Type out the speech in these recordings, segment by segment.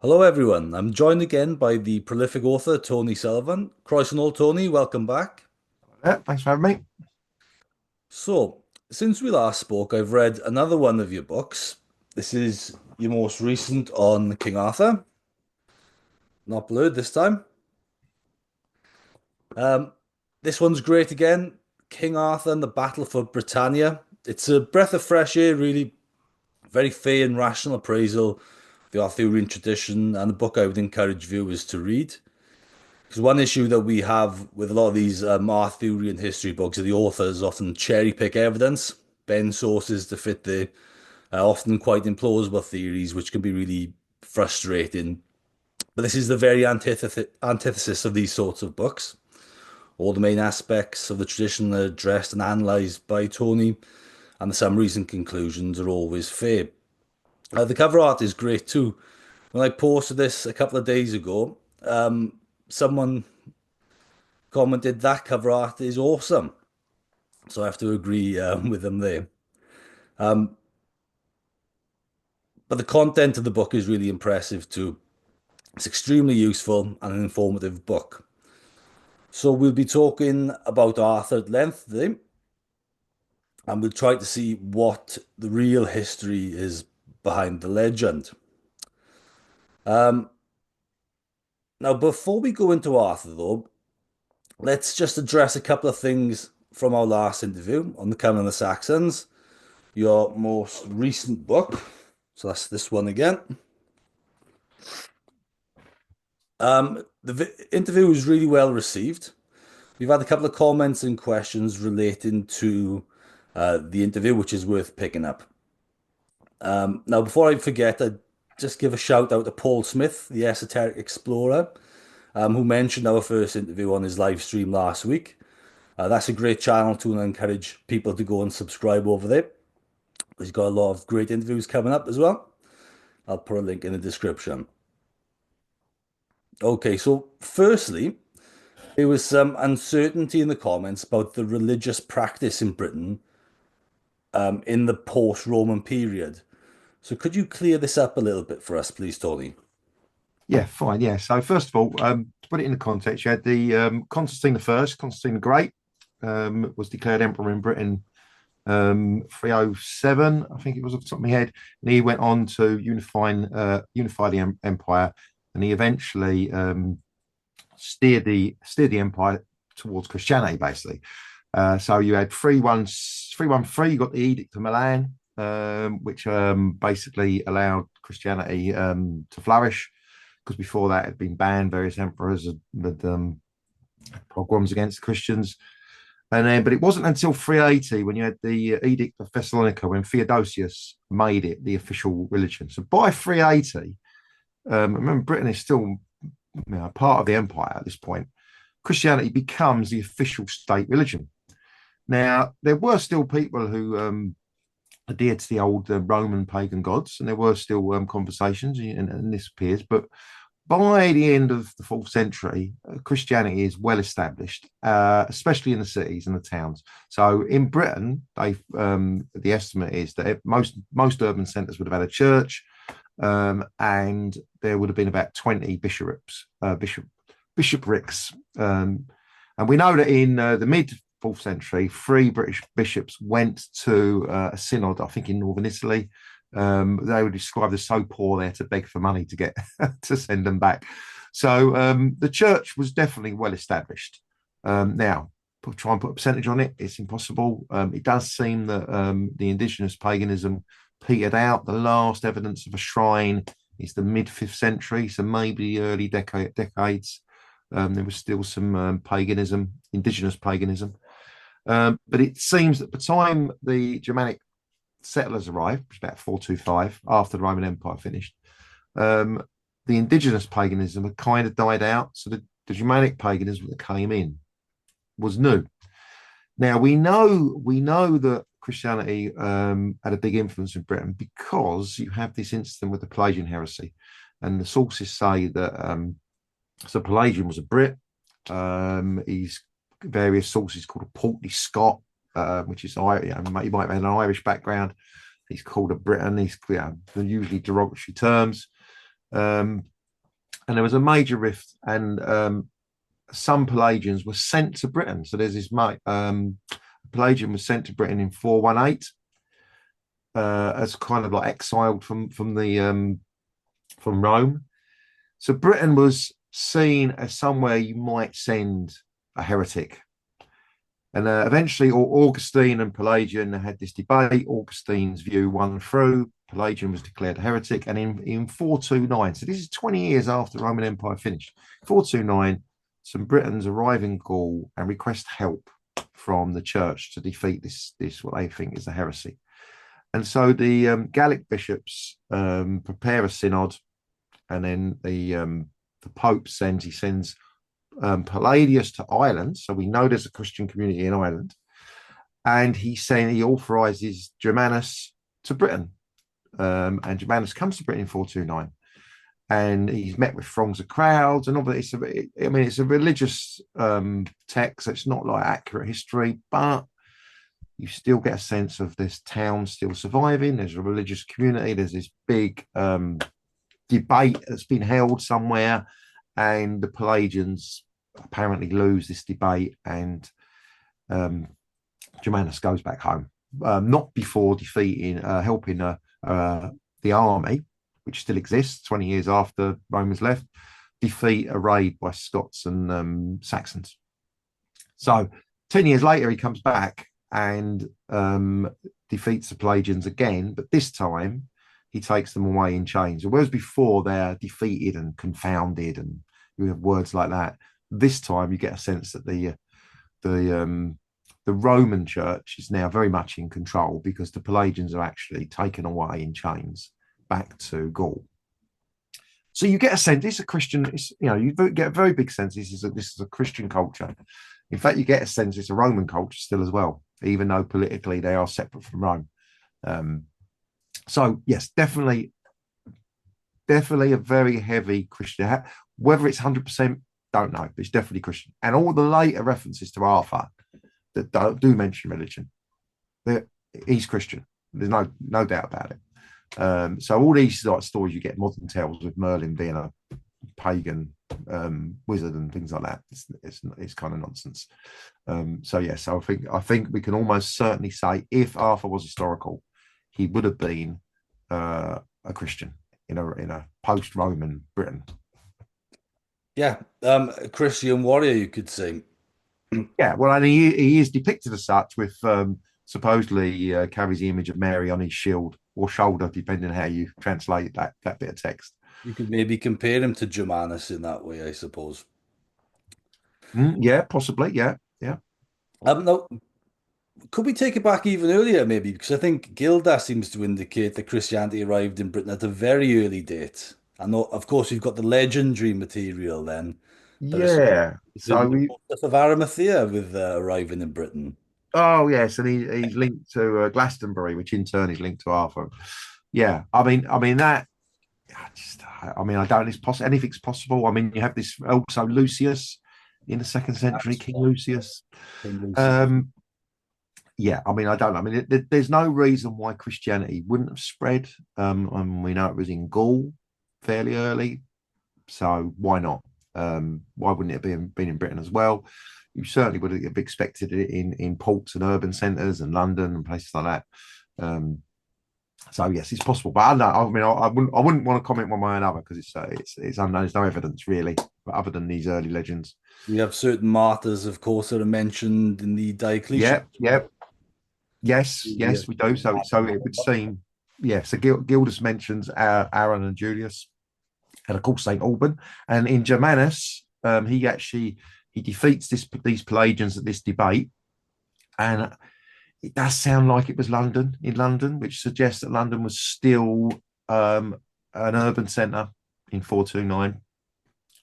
Hello, everyone. I'm joined again by the prolific author Tony Sullivan. Croeso nôl, Tony. Welcome back. Yeah, thanks for having me. So, since we last spoke, I've read another one of your books. This is your most recent on King Arthur, not blurred this time. Um, this one's great again. King Arthur and the Battle for Britannia. It's a breath of fresh air, really. Very fair and rational appraisal of the Arthurian tradition, and a book I would encourage viewers to read. Because one issue that we have with a lot of these Arthurian history books are the authors often cherry pick evidence, bend sources to fit their often quite implausible theories, which can be really frustrating. But this is the very antithesis of these sorts of books. All the main aspects of the tradition are addressed and analysed by Tony, and the summaries and conclusions are always fair. The cover art is great too. When I posted this a couple of days ago, someone commented that cover art is awesome. So I have to agree with them there. Um, but the content of the book is really impressive too. It's extremely useful and an informative book. So we'll be talking about Arthur at length today, and we'll try to see what the real history is behind the legend. Um, Now, before we go into Arthur, though, let's just address a couple of things from our last interview on the Coming of the Saxons, your most recent book. So that's this one again. The interview was really well received. We've had a couple of comments and questions relating to the interview, which is worth picking up. Now, before I forget, I'd just give a shout out to Paul Smith, the esoteric explorer, who mentioned our first interview on his live stream last week. That's a great channel too, and I encourage people to go and subscribe over there. He's got a lot of great interviews coming up as well. I'll put a link in the description. Okay, so firstly, there was some uncertainty in the comments about the religious practice in Britain in the post-Roman period. So could you clear this up a little bit for us, please, Tony? Yeah, fine. Yeah. So first of all, to put it in the context, you had the Constantine I, Constantine the Great, was declared emperor in Britain 307, I think it was off the top of my head, and he went on to unify the empire, and he eventually steered the empire towards Christianity, basically. So you had 313, you got the Edict of Milan, which basically allowed Christianity to flourish, because before that it had been banned. Various emperors had pogroms against Christians. And then, but it wasn't until 380 when you had the Edict of Thessalonica, when Theodosius made it the official religion. So by 380, remember, Britain is still part of the empire at this point. Christianity becomes the official state religion. Now, there were still people who adhered to the old Roman pagan gods, and there were still conversations, and this appears. But by the end of the fourth century, Christianity is well established, especially in the cities and the towns. So in Britain, the estimate is that most urban centres would have had a church, and there would have been about 20 bishoprics. And we know that in the mid fourth century, three British bishops went to a synod, I think in northern Italy. They were described as so poor there to beg for money to get to send them back. So the church was definitely well established. Now, try and put a percentage on it, it's impossible. It does seem that the indigenous paganism petered out. The last evidence of a shrine is the mid fifth century, so maybe early decades. There was still some paganism, indigenous paganism. But it seems that by the time the Germanic settlers arrived, which was about 425, after the Roman Empire finished, the indigenous paganism had kind of died out. So the Germanic paganism that came in was new. Now we know that Christianity had a big influence in Britain because you have this incident with the Pelagian heresy, and the sources say that so Pelagian was a Brit. He's various sources called a portly Scot, which is, he might have had an Irish background. He's called a Briton. He's usually derogatory terms. Um, and there was a major rift, and some Pelagians were sent to Britain. So there's this mate, Pelagian was sent to Britain in 418 as kind of like exiled from Rome. So Britain was seen as somewhere you might send a heretic. And eventually, Augustine and Pelagian had this debate. Augustine's view won through. Pelagian was declared a heretic. And in 429, so this is 20 years after the Roman Empire finished, 429, some Britons arrive in Gaul and request help from the church to defeat this what they think is a heresy. And so the Gallic bishops prepare a synod, and then the Pope sends Palladius to Ireland. So we know there's a Christian community in Ireland. And he authorizes Germanus to Britain. And Germanus comes to Britain in 429. And he's met with throngs of crowds. And obviously, it's a religious text. So it's not like accurate history, but you still get a sense of this town still surviving. There's a religious community. There's this big debate that's been held somewhere. And the Pelagians apparently lose this debate, and Germanus goes back home, not before helping the army, which still exists 20 years after Romans left, defeat a raid by Scots and Saxons. So 10 years later, he comes back and defeats the Pelagians again, but this time he takes them away in chains. Whereas before they're defeated and confounded, and you have words like that. This time you get a sense that the Roman Church is now very much in control, because the Pelagians are actually taken away in chains back to Gaul. So you get a sense it's a Christian. You get a very big sense this is a Christian culture. In fact, you get a sense it's a Roman culture still as well, even though politically they are separate from Rome. So yes, definitely a very heavy Christian. Whether it's 100%, don't know, but it's definitely Christian. And all the later references to Arthur that do mention religion, he's Christian. There's no doubt about it. So all these stories you get modern tales with Merlin being a pagan wizard and things like that, it's kind of nonsense. So yes, I think we can almost certainly say if Arthur was historical, he would have been a Christian in a post-Roman Britain. Yeah, a Christian warrior, you could say. Yeah, well, and he is depicted as such, with supposedly carries the image of Mary on his shield or shoulder, depending on how you translate that bit of text. You could maybe compare him to Germanus in that way, I suppose. Yeah, possibly. Yeah, yeah. Now, could we take it back even earlier, maybe? Because I think Gilda seems to indicate that Christianity arrived in Britain at a very early date. I know, of course, you've got the legendary material then, but Yeah. it's So in Joseph of Arimathea with arriving in Britain. oh yes, and he's linked to Glastonbury, which in turn is linked to Arthur. Yeah, I mean that. I don't. It's possible. Anything's possible. I mean, you have this also Lucius in the 2nd century, King Lucius. King Lucius. Yeah, I mean, I don't know. I mean, there's no reason why Christianity wouldn't have spread. And we know it was in Gaul fairly early, so why not? Why wouldn't it have been in Britain as well? You certainly would have expected it in ports and urban centres and London and places like that. So yes, it's possible, but I don't know. I mean, I wouldn't want to comment one way or another, because it's unknown. There's no evidence really, but other than these early legends. We have certain martyrs, of course, that are mentioned in the Diocletian. Yeah. Yes, we do. So it would seem, yeah. So Gildas mentions Aaron and Julius, and of course Saint Alban. And in Germanus, he defeats these Pelagians at this debate, and it does sound like it was London, which suggests that London was still an urban centre in 429,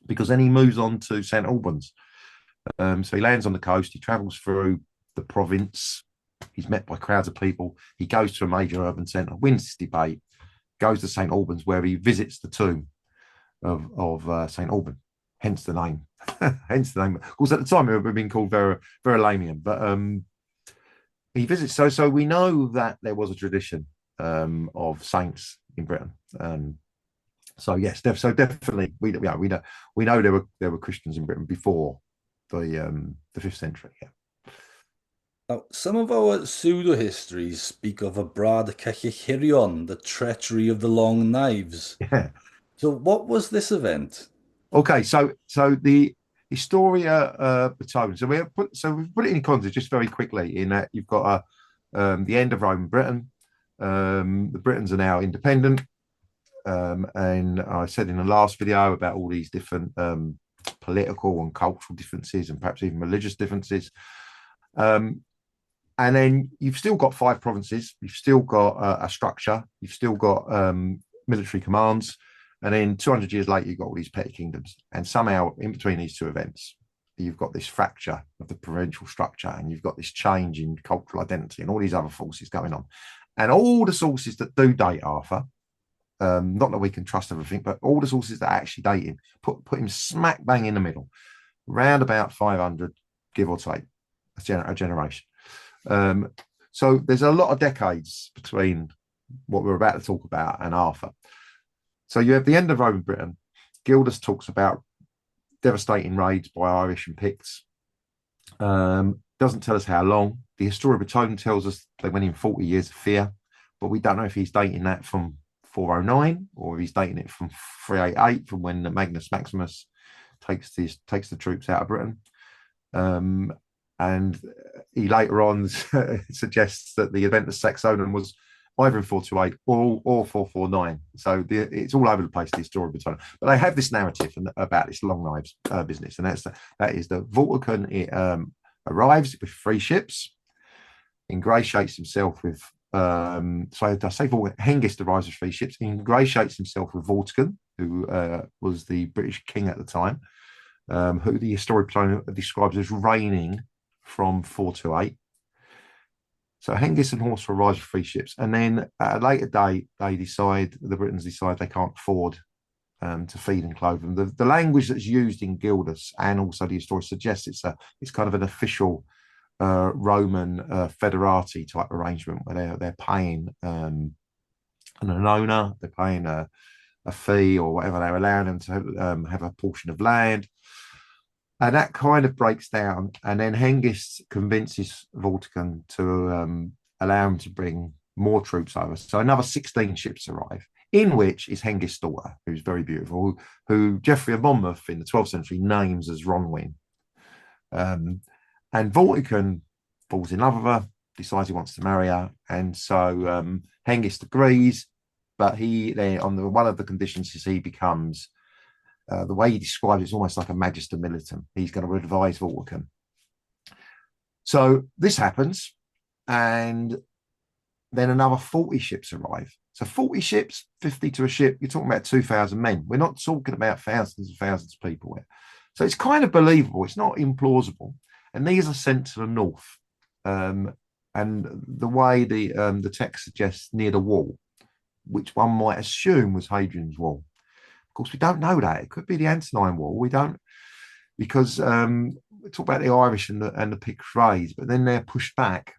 because then he moves on to St Albans. So he lands on the coast, he travels through the province, he's met by crowds of people, he goes to a major urban centre, wins this debate, goes to St Albans, where he visits the tomb of St Alban, hence the name. Hence the name. Of course, at the time it would have been called Verulamium, but he visits. So we know that there was a tradition of saints in Britain. So yes, so definitely we know there were Christians in Britain before the fifth century. Yeah. Now, some of our pseudo histories speak of a Brad Cechihirion, the treachery of the long knives. Yeah. So, what was this event? Okay, so the Historia Brittonum. We've put it in context just very quickly. In that you've got the end of Roman Britain. The Britons are now independent, and I said in the last video about all these different political and cultural differences, and perhaps even religious differences. Um, and then you've still got five provinces. You've still got a structure. You've still got military commands. And then 200 years later, you've got all these petty kingdoms. And somehow, in between these two events, you've got this fracture of the provincial structure, and you've got this change in cultural identity and all these other forces going on. And all the sources that do date Arthur, not that we can trust everything, but all the sources that actually date him, put him smack bang in the middle, round about 500, give or take, a generation. So there's a lot of decades between what we're about to talk about and Arthur. So you have the end of Roman Britain. Gildas talks about devastating raids by Irish and Picts. Doesn't tell us how long. The Historia Brittonum tells us they went in 40 years of fear, but we don't know if he's dating that from 409 or if he's dating it from 388, from when the Magnus Maximus takes the troops out of Britain. And he later on suggests that the event of Saxonum was either in 428 or 449. So it's all over the place, the Historia Brittonum. But they have this narrative about this long knives business, and that is that Vortigern arrives with 3 ships, ingratiates himself with Hengist arrives with 3 ships, ingratiates himself with Vortigern, who was the British king at the time, who the Historia Brittonum describes as reigning from 428. So Hengist and Horsa arrive with 3 ships, and then at a later date, the Britons decide they can't afford to feed and clothe them. The language that's used in Gildas and also the story suggests it's kind of an official Roman federati type arrangement where they're paying an owner, they're paying a fee or whatever, they're allowing them to have a portion of land. And that kind of breaks down. And then Hengist convinces Vortigern to allow him to bring more troops over. So another 16 ships arrive, in which is Hengist's daughter, who's very beautiful, who Geoffrey of Monmouth in the 12th century names as Ronwin. And Vortigern falls in love with her, decides he wants to marry her. And so Hengist agrees, but one of the conditions is he becomes the way he describes it's almost like a magister militum. He's going to advise Vortigern. So this happens, and then another 40 ships arrive. So 40 ships, 50 to a ship, you're talking about 2,000 men. We're not talking about thousands and thousands of people here. So it's kind of believable. It's not implausible. And these are sent to the north. And the way the text suggests near the wall, which one might assume was Hadrian's Wall. Of course, we don't know that. It could be the Antonine Wall. We don't, because we talk about the Irish and the Picts raids, but then they're pushed back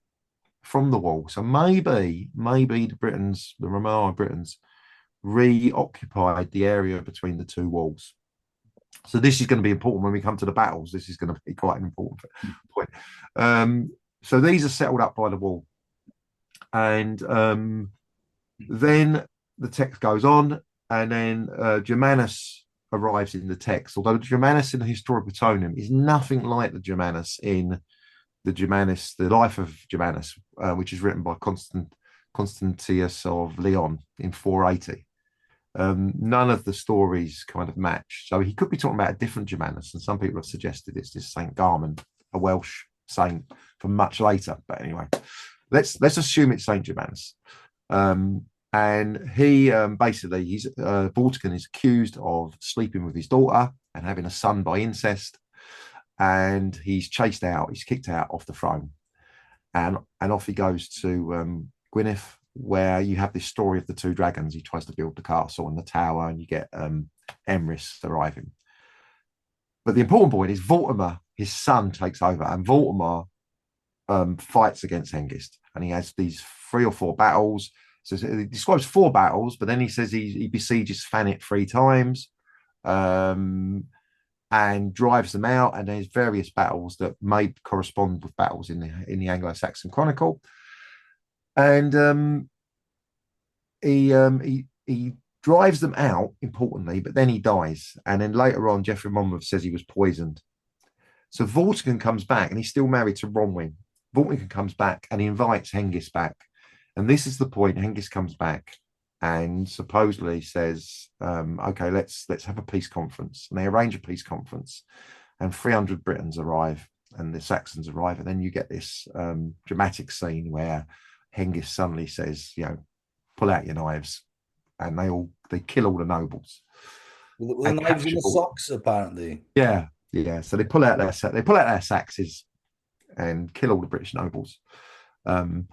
from the wall. So maybe the Roman Britons reoccupied the area between the two walls. So this is going to be important when we come to the battles. This is going to be quite an important point. So these are settled up by the wall. And then the text goes on, and then Germanus arrives in the text, although Germanus in the Historia Brittonum is nothing like the Germanus in the life of Germanus, which is written by Constantius of Leon in 480. None of the stories kind of match. So he could be talking about a different Germanus, and some people have suggested it's this Saint Garmund, a Welsh saint from much later. But anyway, let's assume it's Saint Germanus. And he basically, Vortigern is accused of sleeping with his daughter and having a son by incest, and he's chased out, he's kicked out off the throne, and off he goes to Gwynedd, where you have this story of the 2 dragons. He tries to build the castle and the tower, and you get Emrys arriving. But the important point is Vortimer, his son, takes over, and Vortimer fights against Hengist, and he has these 3 or 4 battles. So he describes 4 battles, but then he says he besieges Thanet 3 times, um, and drives them out. And there's various battles that may correspond with battles in the Anglo-Saxon Chronicle. And he drives them out, importantly, but then he dies. And then later on, Geoffrey Monmouth says he was poisoned. So Vortigern comes back, and he's still married to Bronwyn. Vortigern comes back, and he invites Hengist back. And this is the point. Hengist comes back and supposedly says, "Okay, let's have a peace conference." And they arrange a peace conference, and 300 Britons arrive, and the Saxons arrive, and then you get this dramatic scene where Hengist suddenly says, "Pull out your knives," and they kill all the nobles The and knives in capture the all. socks, apparently. Yeah, yeah. So they pull out their saxes and kill all the British nobles. Um,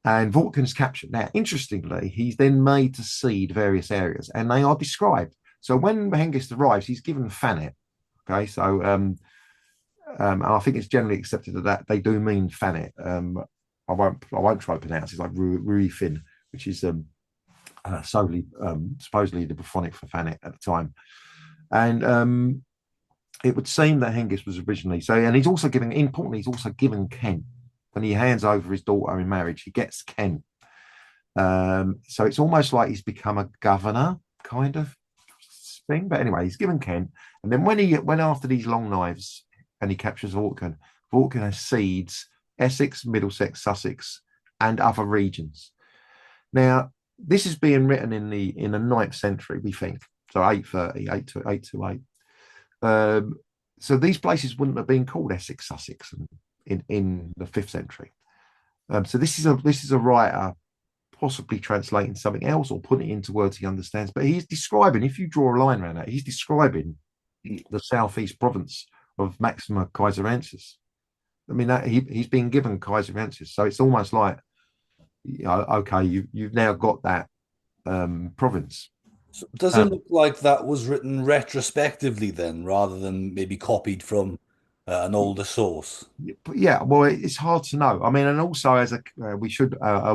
and Vortigern's captured. Now, interestingly, he's then made to cede various areas, and they are described. So when Hengist arrives, he's given Thanet. Okay, so and I think it's generally accepted that they do mean Thanet. I won't try to pronounce it. It's like Ruifin, which is supposedly the Brythonic for Thanet at the time. And it would seem that Hengist was originally so, and he's also given Kent. When he hands over his daughter in marriage, he gets Kent. So it's almost like he's become a governor kind of thing. But anyway, he's given Kent, and then when after these long knives and he captures Vortigern, Vortigern cedes Essex, Middlesex, Sussex, and other regions. Now, this is being written in the 9th century, we think. So 830, 828. So these places wouldn't have been called Essex, Sussex in the 5th century. So this is a writer possibly translating something else or putting it into words he understands. But he's describing, if you draw a line around that, he's describing the southeast province of Maxima Caesarensis. I mean, he's been given Caesarensis, so it's almost like, okay, you've now got that province. So does it look like that was written retrospectively then, rather than maybe copied from an older source? Yeah, well, it's hard to know. I mean, and also as a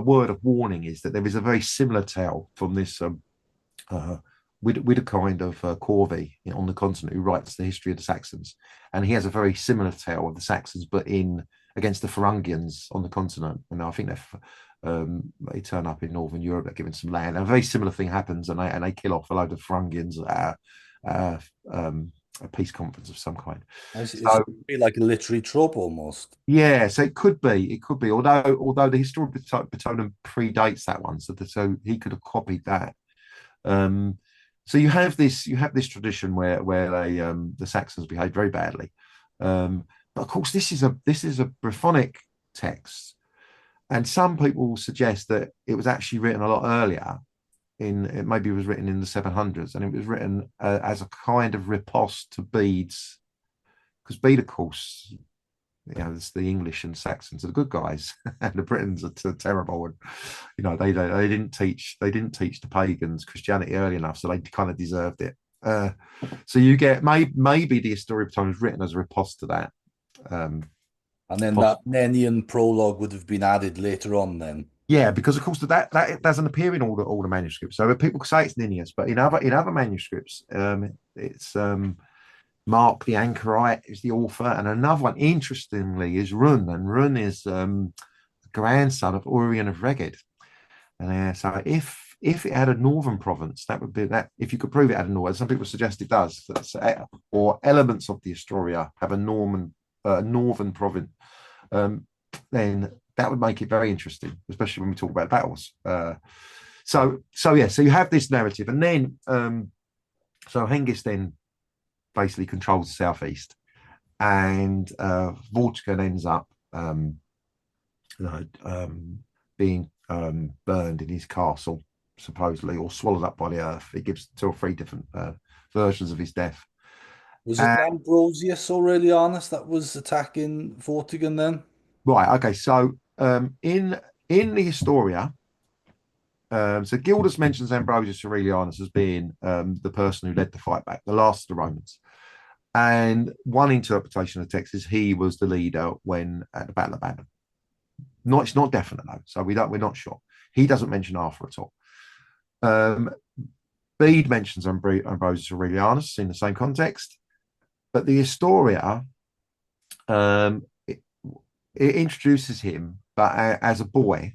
word of warning is that there is a very similar tale from this with a kind of Corvey on the continent who writes the history of the Saxons, and he has a very similar tale of the Saxons, but in against the Thuringians on the continent. And I think they turn up in Northern Europe, they're given some land, and a very similar thing happens, and they kill off a load of Thuringians at a peace conference of some kind. It's So like a literary trope almost. yeah, so it could be. Although the historical Bitonen predates that one, so he could have copied that. So you have this tradition where the Saxons behave very badly, but of course this is a Brythonic text, and some people suggest that it was actually written a lot earlier. Maybe it was written in the 700s, and it was written as a kind of riposte to Bede's, because Bede, of course, it's the English and Saxons are the good guys, and the Britons are terrible. And they didn't teach the pagans Christianity early enough, so they kind of deserved it. So you get maybe the History of Time was written as a riposte to that. And then that Nennian prologue would have been added later on then. Yeah, because of course that doesn't appear in all the manuscripts. So people say it's Ninnius, but in other manuscripts, it's Mark the Anchorite is the author, and another one, interestingly, is Run, and Run is grandson of Urien of Reged. And so if it had a northern province, that would be that. If you could prove it had a northern, some people suggest it does, or elements of the Historia have a northern province, then that would make it very interesting, especially when we talk about battles. So you have this narrative, and then so Hengist then basically controls the southeast, and Vortigern ends up being burned in his castle, supposedly, or swallowed up by the earth. It gives 2 or 3 different versions of his death. Was it Ambrosius Aurelianus that was attacking Vortigern then? Right. Okay. So in the Historia, so Gildas mentions Ambrosius Aurelianus as being the person who led the fight back, the last of the Romans. And one interpretation of the text is he was the leader when at the Battle of Badon. It's not definite though, so we're not sure. He doesn't mention Arthur at all. Um, Bede mentions Ambrosius Aurelianus in the same context, but the Historia um, it, it introduces him, but as a boy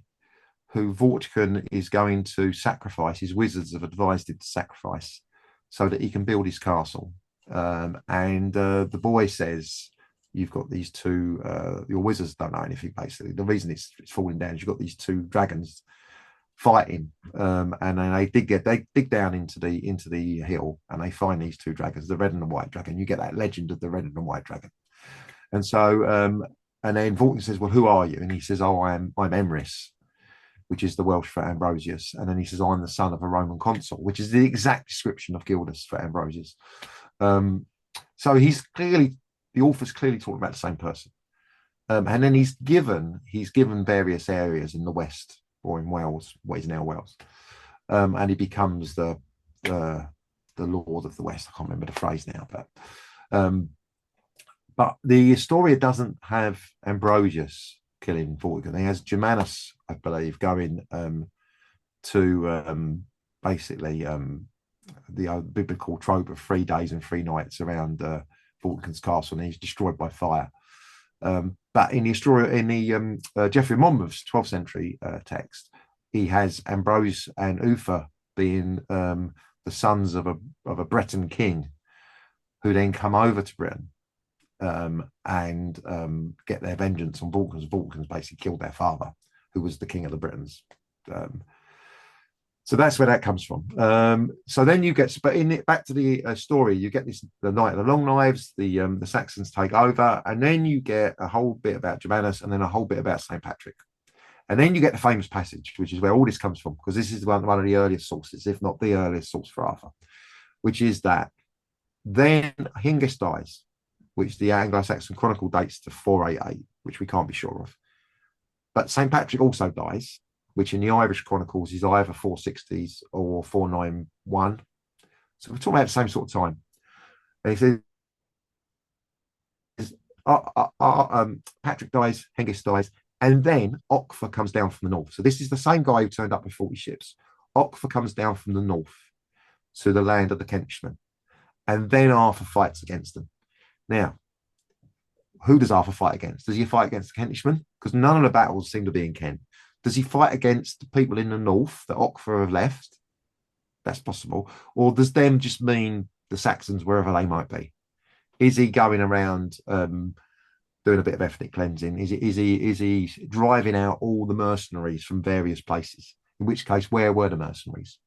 who Vortigern is going to sacrifice. His wizards have advised him to sacrifice so that he can build his castle. And the boy says, "You've got these two. Your wizards don't know anything. Basically, the reason it's falling down is you've got these two dragons fighting, and then they dig down into the hill, and they find these two dragons, the red and the white dragon. You get that legend of the red and the white dragon, and so and then Vortigern says, "Well, who are you?" And he says, "Oh, I'm Emrys." Which is the Welsh for Ambrosius. And then he says, I'm the son of a Roman consul, which is the exact description of Gildas for Ambrosius. So the author's clearly talking about the same person. And then he's given various areas in the West or in Wales, what is now Wales. And he becomes the Lord of the West. I can't remember the phrase now, but the Historia doesn't have Ambrosius killing Vortigern. He has Germanus, I believe, going to basically the biblical trope of 3 days and 3 nights around Vortigern's castle, and he's destroyed by fire. But in the Historia, in the Geoffrey of Monmouth's 12th century text, he has Ambrose and Uther being the sons of a Breton king, who then come over to Britain and get their vengeance on Vortigern. Vortigern basically killed their father, who was the king of the Britons. So that's where that comes from. So then you get, but in it, back to the story, you get the Knight of the Long Knives, the Saxons take over, and then you get a whole bit about Germanus, and then a whole bit about St. Patrick. And then you get the famous passage, which is where all this comes from, because this is one of the earliest sources, if not the earliest source for Arthur, which is that then Hengist dies, which the Anglo-Saxon Chronicle dates to 488, which we can't be sure of. But St. Patrick also dies, which in the Irish Chronicles is either 460s or 491. So we're talking about the same sort of time. And he says, Patrick dies, Hengist dies, and then Ocfa comes down from the north. So this is the same guy who turned up with 40 ships. Ocfa comes down from the north to the land of the Kentishmen. And then Arthur fights against them. Now, who does Arthur fight against? Does he fight against the Kentishmen? Because none of the battles seem to be in Kent. Does he fight against the people in the north that Ocfa have left? That's possible. Or does them just mean the Saxons, wherever they might be? Is he going around doing a bit of ethnic cleansing? Is he driving out all the mercenaries from various places? In which case, where were the mercenaries?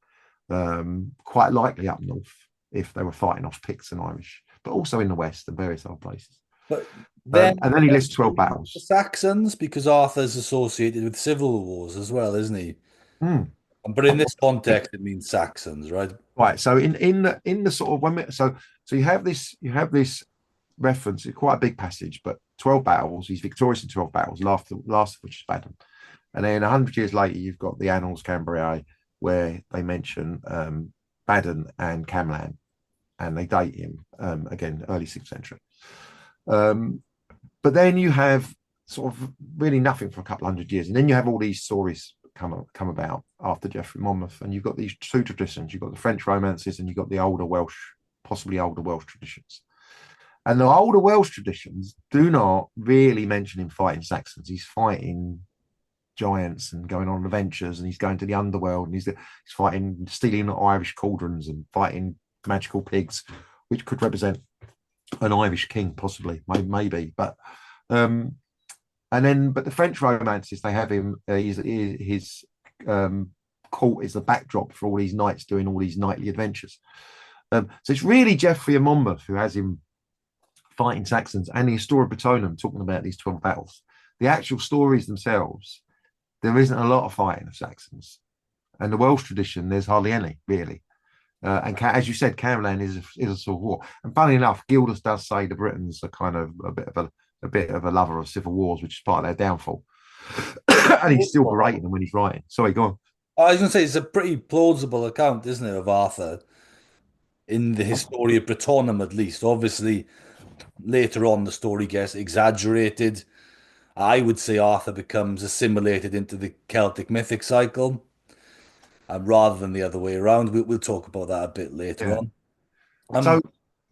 Quite likely up north, if they were fighting off Picts and Irish, but also in the west and various other places. But then, and then he lists 12 battles. The Saxons, because Arthur's associated with civil wars as well, isn't he? Mm. But in this context, it means Saxons, right? Right. So in the sort of so you have this reference. It's quite a big passage, but 12 battles. He's victorious in 12 battles. Last of which is Badon. And then 100 years later, you've got the Annals Cambriae, where they mention Badon and Camlan, and they date him again early 6th century. But then you have sort of really nothing for a couple hundred years, and then you have all these stories come about after Geoffrey Monmouth, and you've got these two traditions. You've got the French romances, and you've got the older Welsh, possibly older Welsh traditions. And the older Welsh traditions do not really mention him fighting Saxons. He's fighting giants and going on adventures, and he's going to the underworld, and he's fighting, stealing Irish cauldrons and fighting magical pigs, which could represent an Irish king, possibly, maybe. But but the French romances, they have him. His court is the backdrop for all these knights doing all these knightly adventures. So it's really Geoffrey of Monmouth who has him fighting Saxons, and the Historia Brittonum talking about these 12 battles. The actual stories themselves, there isn't a lot of fighting of Saxons, and the Welsh tradition, there's hardly any really. And as you said, Camlan is a civil war. And funny enough, Gildas does say the Britons are kind of a bit of a lover of civil wars, which is part of their downfall. And he's still berating them when he's writing. Sorry, go on. I was going to say it's a pretty plausible account, isn't it, of Arthur in the Historia Brittonum, at least. Obviously, later on, the story gets exaggerated, I would say Arthur becomes assimilated into the Celtic mythic cycle, rather than the other way around. We'll talk about that a bit later Yeah. on. So,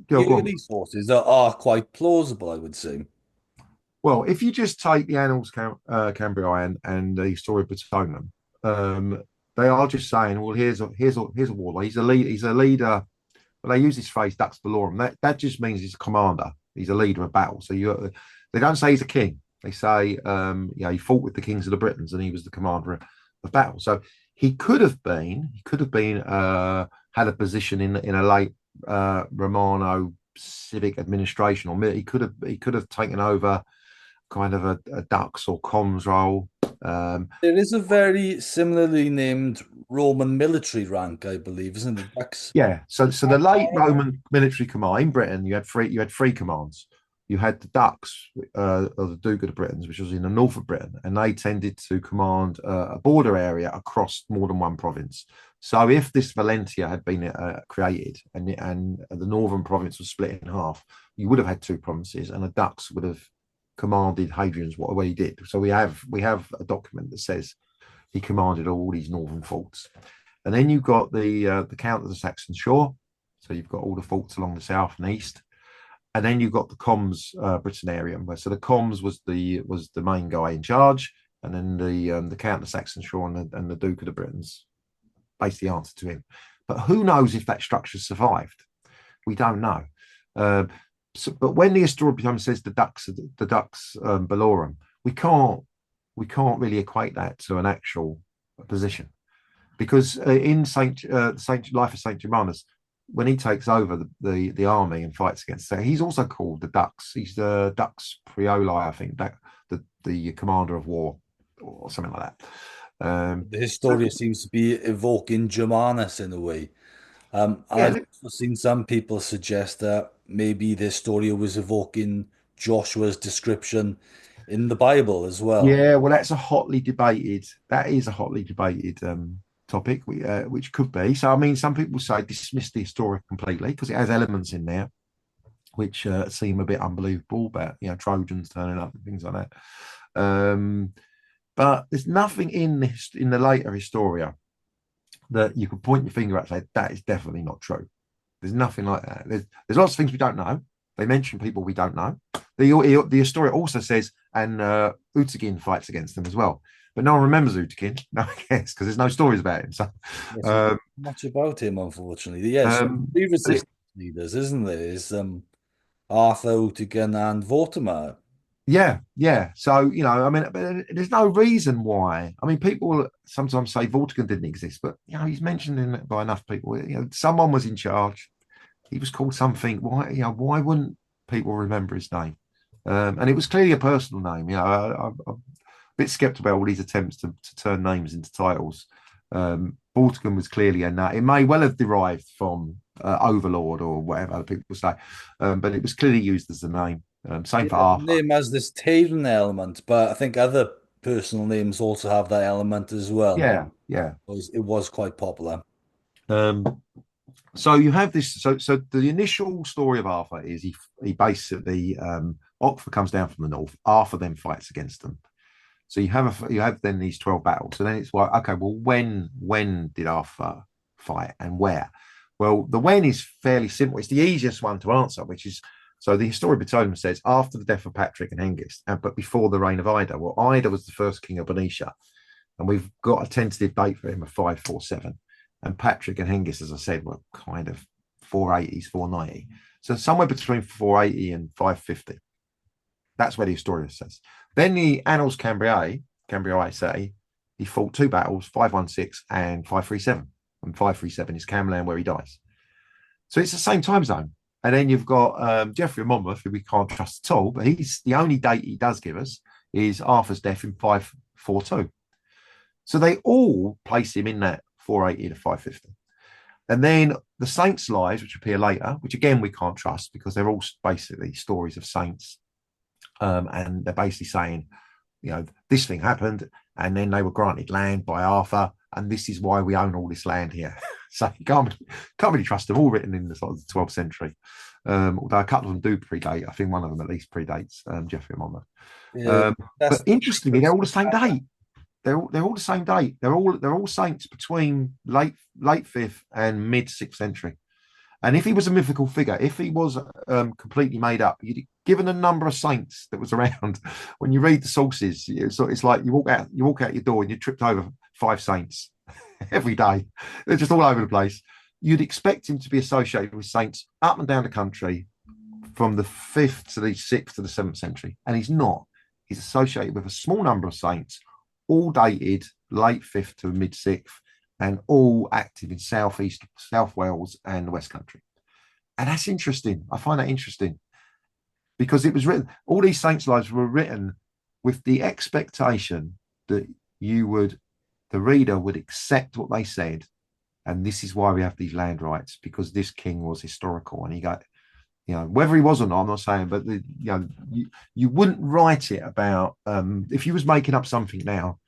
The go on. early sources are quite plausible, I would say. Well, if you just take the Annals Cambriae and the story of Brittonum, um, they are just saying, well, here's a warlord. He's a leader. But they use this phrase "Dux Bellorum." That just means he's a commander. He's a leader of battle. So they don't say he's a king. They say, he fought with the kings of the Britons and he was the commander of battle. So he could have been had a position in a late Romano civic administration, or he could have taken over kind of a Dux or comms role. There is a very similarly named Roman military rank, I believe, isn't it? That's Yeah. So the late Roman military command in Britain, you had three commands. You had the Dux, or the Duke of the Britons, which was in the north of Britain, and they tended to command a border area across more than one province. So if this Valentia had been created and the northern province was split in half, you would have had two provinces, and the Dux would have commanded Hadrian's what he did. So we have a document that says he commanded all these northern forts. And then you've got the Count of the Saxon Shore. So you've got all the forts along the south and east. And then you've got the comms Britannium. So the comms was the main guy in charge. And then the Count of the Saxon Shore and the Duke of the Britons basically answered to him. But who knows if that structure survived? We don't know. But when the historian says the Dux Bellorum, we can't really equate that to an actual position, because in Saint Life of Saint Germanus, when he takes over the army and fights against it, he's also called the Dux. He's the Dux Prioli, I think, the commander of war or something like that. the So Historia seems to be evoking Germanus in a way. And yeah, I've also seen some people suggest that maybe the Historia was evoking Joshua's description in the Bible as well. yeah. Well, that's a hotly debated. That is a hotly debated topic, which could be. So, I mean, some people say dismiss the historic completely because it has elements in there which seem a bit unbelievable about Trojans turning up and things like that. But there's nothing in the later Historia that you could point your finger at and say that is definitely not true. There's nothing like that. There's lots of things we don't know. They mention people we don't know. The Historia also says, and Utegin fights against them as well. But no one remembers Utegin. No one cares because there's no stories about him. So, Yes, there's um, not much about him, unfortunately. Yes, three but resistance leaders, isn't there? Is Arthur, Utica, and Vortimer. yeah, yeah. So, I mean, but there's no reason why. I mean, people sometimes say Vortigern didn't exist, but he's mentioned by enough people. Someone was in charge. He was called something. Why wouldn't people remember his name? And it was clearly a personal name. I'm a bit skeptical about all these attempts to turn names into titles. Vortigern was clearly a name. It may well have derived from Overlord or whatever other people say, but it was clearly used as a name. Same Yeah, for the Arthur. name has this Tayron element, but I think other personal names also have that element as well. Yeah, yeah. It was quite popular. Um, so you have this. So the initial story of Arthur is he basically Oxford comes down from the north. Arthur then fights against them. So you have then these 12 battles. So then it's like, okay, well, when did Arthur fight and where? Well, the when is fairly simple. It's the easiest one to answer, which is so the Historia Brittonum says after the death of Patrick and Hengist, but before the reign of Ida. Well, Ida was the first king of Bernicia, and we've got a tentative date for him of 547. And Patrick and Hengist, as I said, were kind of 480s, 490. So somewhere between 480 and 550. That's where the Historia says. Then the Annals Cambriae say he fought two battles, 516 and 537. And 537 is Camland, where he dies. So it's the same time zone. And then you've got Geoffrey of Monmouth, who we can't trust at all, but he's the only date he does give us is Arthur's death in 542. So they all place him in that 480 to 550. And then the saints' lives, which appear later, which again we can't trust because they're all basically stories of saints. And they're basically saying, this thing happened, and then they were granted land by Arthur, and this is why we own all this land here. So you can't really trust them, all written in the sort of the 12th century. Although a couple of them do predate. I think one of them at least predates Geoffrey Monmouth. Yeah, But interestingly, they're all the same date. They're all the same date. They're all saints between late fifth and mid sixth century. And if he was a mythical figure, if he was completely made up, given the number of saints that was around, when you read the sources, it's like you walk out your door and you tripped over 5 saints every day. They're just all over the place. You'd expect him to be associated with saints up and down the country from the 5th to the 6th to the 7th century. And he's not. He's associated with a small number of saints, all dated late 5th to mid 6th, and all active in southeast, South Wales and the West Country. And that's interesting. I find that interesting because it was written, all these saints' lives were written with the expectation that the reader would accept what they said. And this is why we have these land rights, because this king was historical. And he got, whether he was or not, I'm not saying, but you wouldn't write it about, if you was making up something now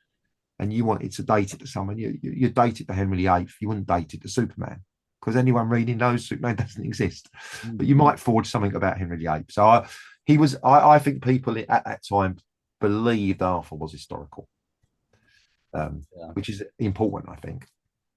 and you wanted to date it to someone, you date it to Henry VIII. You wouldn't date it to Superman, because anyone reading knows Superman doesn't exist. But you might forge something about Henry VIII. So I think people at that time believed Arthur was historical, which is important, I think.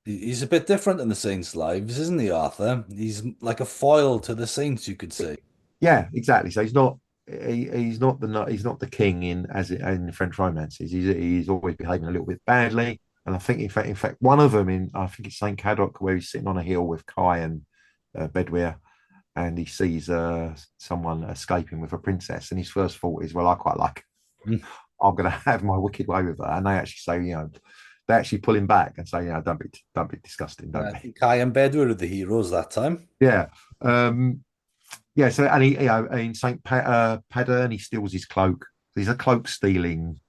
he's a bit different in the Saints' lives, isn't he, Arthur? He's like a foil to the Saints, you could say. Yeah, exactly. So he's not the king in French romances. He's always behaving a little bit badly. And I think in fact one of them I think it's Saint Caddoc, where he's sitting on a hill with Kai and Bedwyr, and he sees someone escaping with a princess, and his first thought is, well, I quite like her. Mm. I'm going to have my wicked way with her. And they actually say, they actually pull him back and say, don't be disgusting, don't I be. think Kai and Bedwyr are the heroes that time. Yeah. Yeah, so and he, in Saint Padern, he steals his cloak. He's a cloak stealing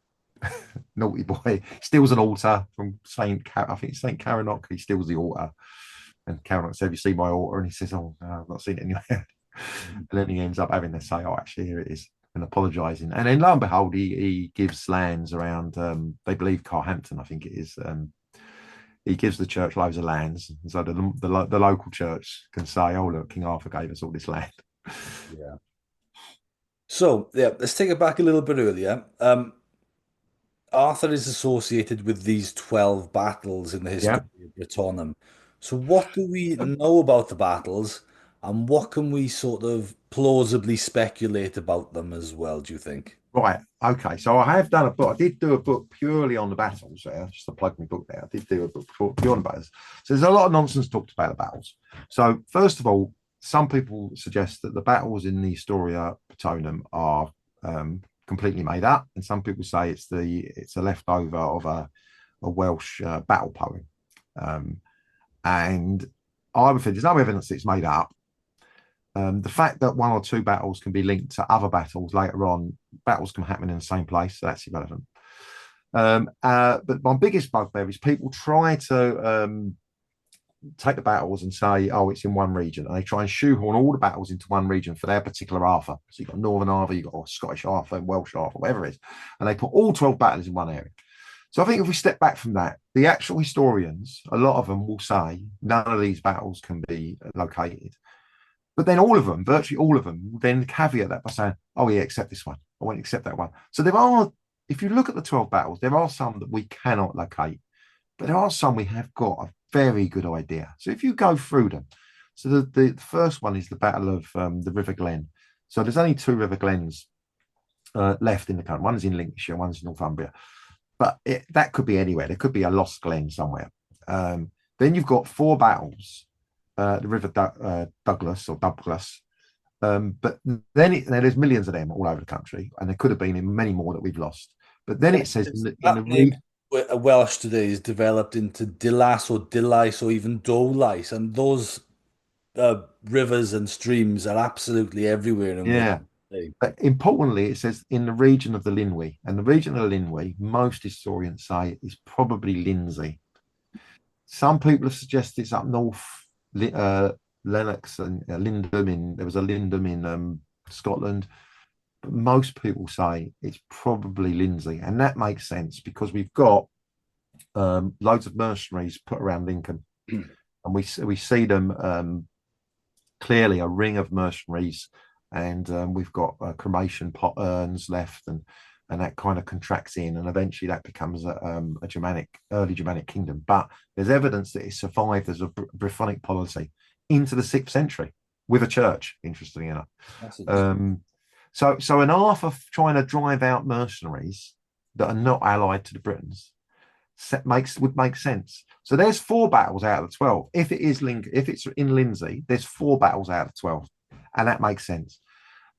naughty boy. Steals an altar from I think it's Saint Caranok. He steals the altar, and Caranok says, "Have you seen my altar?" And he says, "Oh, no, I've not seen it anywhere." And then he ends up having to say, "Oh, actually, here it is," and apologising. And then lo and behold, he gives lands around. They believe Carhampton, I think it is. He gives the church loads of lands, so the local church can say, "Oh, look, King Arthur gave us all this land." Yeah. So, yeah, let's take it back a little bit earlier. Arthur is associated with these 12 battles in the history Yeah. of Britannum. So, what do we know about the battles, and what can we sort of plausibly speculate about them as well, do you think? Right. Okay. So I have done a book. I did do a book purely on the battles there, just to plug my book there. I did do a book purely on the battles. So there's a lot of nonsense talked about the battles. So first of all, some people suggest that the battles in the Historia Brittonum are completely made up, and some people say it's a leftover of a Welsh battle poem. And I would think there's no evidence it's made up. The fact that one or two battles can be linked to other battles later on, battles can happen in the same place, so that's irrelevant. But my biggest bugbear is people try to take the battles and say, oh, it's in one region, and they try and shoehorn all the battles into one region for their particular Arthur. So you've got Northern Arthur, you've got Scottish Arthur, and Welsh Arthur, whatever it is, and they put all 12 battles in one area. So I think if we step back from that, the actual historians, a lot of them will say none of these battles can be located. But then all of them, virtually all of them, will then caveat that by saying, oh, yeah, accept this one. I won't accept that one. So there are, if you look at the 12 battles, there are some that we cannot locate, but there are some we have got a very good idea. So if you go through them, so the first one is the Battle of the River Glen. So there's only 2 River Glens left in the country. One is in Lincolnshire, one's in Northumbria. But that could be anywhere. There could be a lost glen somewhere. Then you've got 4 battles. The River Douglas or Douglas, but then there's millions of them all over the country, and there could have been in many more that we've lost. But then it says That name Welsh today is developed into Dilas or Dillais or even Dowlais, and those rivers and streams are absolutely everywhere in Wales yeah. today. But importantly, it says in the region of the Linwe, and the region of the Linwe, most historians say is probably Lindsey. Some people have suggested it's up north. Lennox and Lindum there was a Lindum in Scotland, but most people say it's probably Lindsey, and that makes sense because we've got loads of mercenaries put around Lincoln, and we see them clearly a ring of mercenaries, and we've got cremation pot urns left, and that kind of contracts in, and eventually that becomes a early Germanic kingdom. But there's evidence that it survived as a Brythonic polity into the 6th century with a church, interestingly enough. That's interesting. So an Arthur trying to drive out mercenaries that are not allied to the Britons would make sense. So there's 4 battles out of the 12. If it's in Lindsey, there's 4 battles out of 12, and that makes sense.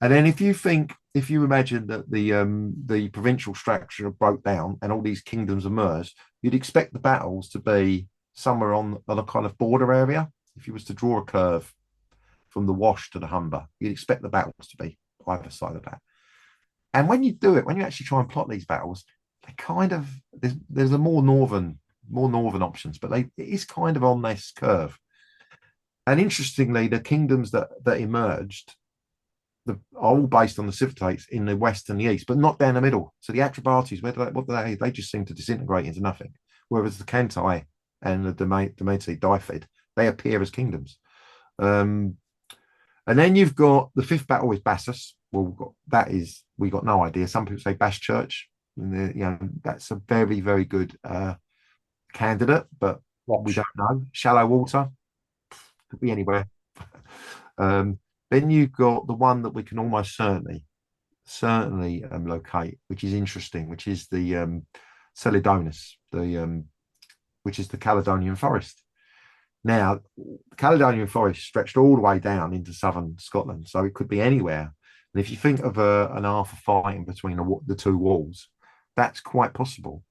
And then if you imagine that the provincial structure broke down and all these kingdoms emerged, you'd expect the battles to be somewhere on a kind of border area. If you was to draw a curve from the Wash to the Humber, you'd expect the battles to be either side of that. And when you do it, when you actually try and plot these battles, they kind of there's a more northern options, but it is kind of on this curve. And interestingly, the kingdoms that emerged are all based on the civitates in the west and the east, but not down the middle. So the Atrebates, they just seem to disintegrate into nothing. Whereas the Cantai and the Demeti Dyfed, they appear as kingdoms. And then you've got the 5th battle with Bassus. Well, we got no idea. Some people say Bash Church. And that's a very, very good candidate, but we don't know. Shallow water could be anywhere. Then you've got the one that we can almost certainly locate, which is interesting, which is the Celadonus, which is the Caledonian Forest. Now, the Caledonian Forest stretched all the way down into southern Scotland, so it could be anywhere. And if you think of an Arthur fighting between the 2 walls, that's quite possible.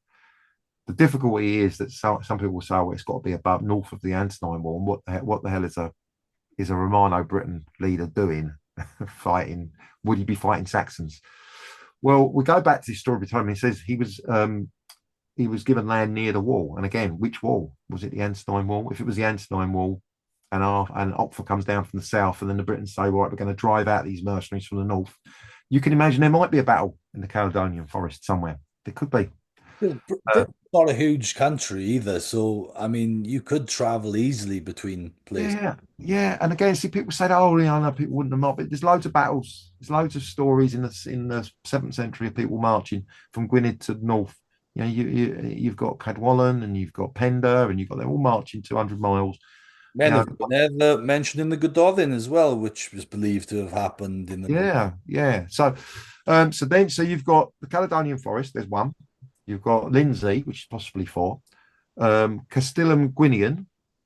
The difficulty is that some people say, well, it's got to be above north of the Antonine Wall. And what the hell is a Romano-Briton leader doing fighting? Would he be fighting Saxons? Well, we go back to his story between him. He says he was given land near the wall. And again, which wall? Was it the Antonine Wall? If it was the Antonine Wall, and Opfer comes down from the south, and then the Britons say, right, we're going to drive out these mercenaries from the north. You can imagine there might be a battle in the Caledonian Forest somewhere. There could be. Britain's not a huge country either, so I mean, you could travel easily between places. Yeah. And again, see, people say, "Oh, yeah, I know people wouldn't have marched." But there's loads of battles. There's loads of stories in the 7th century of people marching from Gwynedd to the north. You've got Cadwallon and you've got Penda and you've got them all marching 200 miles. You Men know, of Gwynedd mentioned in the Gododdin as well, which was believed to have happened in the north. yeah. So you've got the Caledonian Forest. There's one. You've got Lindsey, which is possibly 4. Castellum Gwinion,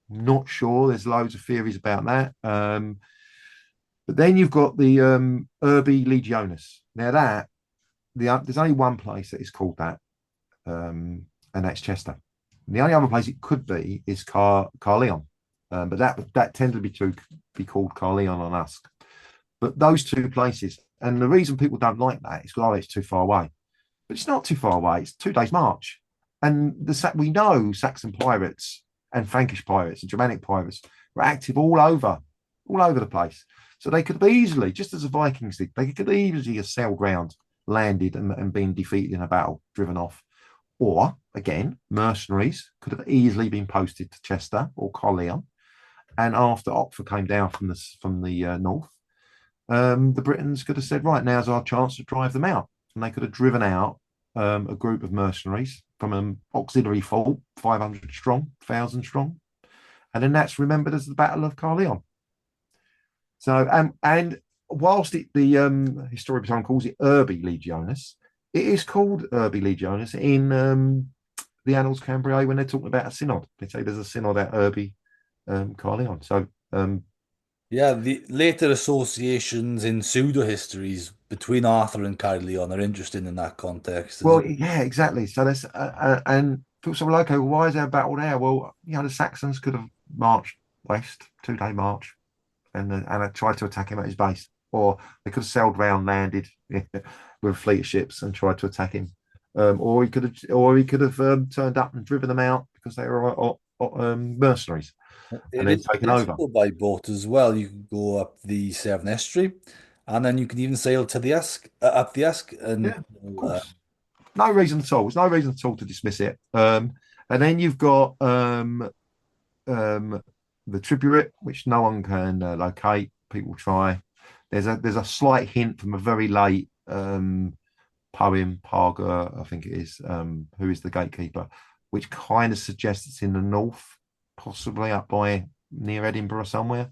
not sure. There's loads of theories about that. But then you've got the Urbi Legionis. Now there's only one place that is called that, and that's Chester. And the only other place it could be is Carleon, but that tended to be called Carleon on Usk. But those 2 places, and the reason people don't like that is because it's too far away. But it's not too far away. It's 2 days' march. And we know Saxon pirates and Frankish pirates and Germanic pirates were active all over the place. So they could have easily, just as the Vikings did, they could easily have sailed round, landed, and been defeated in a battle, driven off. Or, again, mercenaries could have easily been posted to Chester or Collier. And after Opfer came down from the north, the Britons could have said, right, now's our chance to drive them out. And they could have driven out a group of mercenaries from an auxiliary fort, 500 strong, 1,000 strong. And then that's remembered as the Battle of Carleon. So, and whilst the historian calls it Urbi Legionis, it is called Urbi Legionis in the Annals Cambriae when they're talking about a synod. They say there's a synod at Urbi Carleon. So, Yeah, the later associations in pseudo histories between Arthur and Caerleon are interesting in that context as well, well. yeah, exactly. So that's and people say, well, okay, well, why is there a battle there? Well, the Saxons could have marched west, 2-day march, and tried to attack him at his base, or they could have sailed round, landed with a fleet of ships, and tried to attack him, or he could have turned up and driven them out because they were mercenaries, and It then is taken over. accessible by boat as well. You can go up the Severn Estuary, and then you can even sail to the Esk, up the Esk, and Yeah, of course. No reason at all. There's no reason at all to dismiss it. And then you've got the tribute, which no one can locate. People try. There's a slight hint from a very late poem, Parga, I think it is, who is the gatekeeper, which kind of suggests it's in the north, possibly up by near Edinburgh somewhere,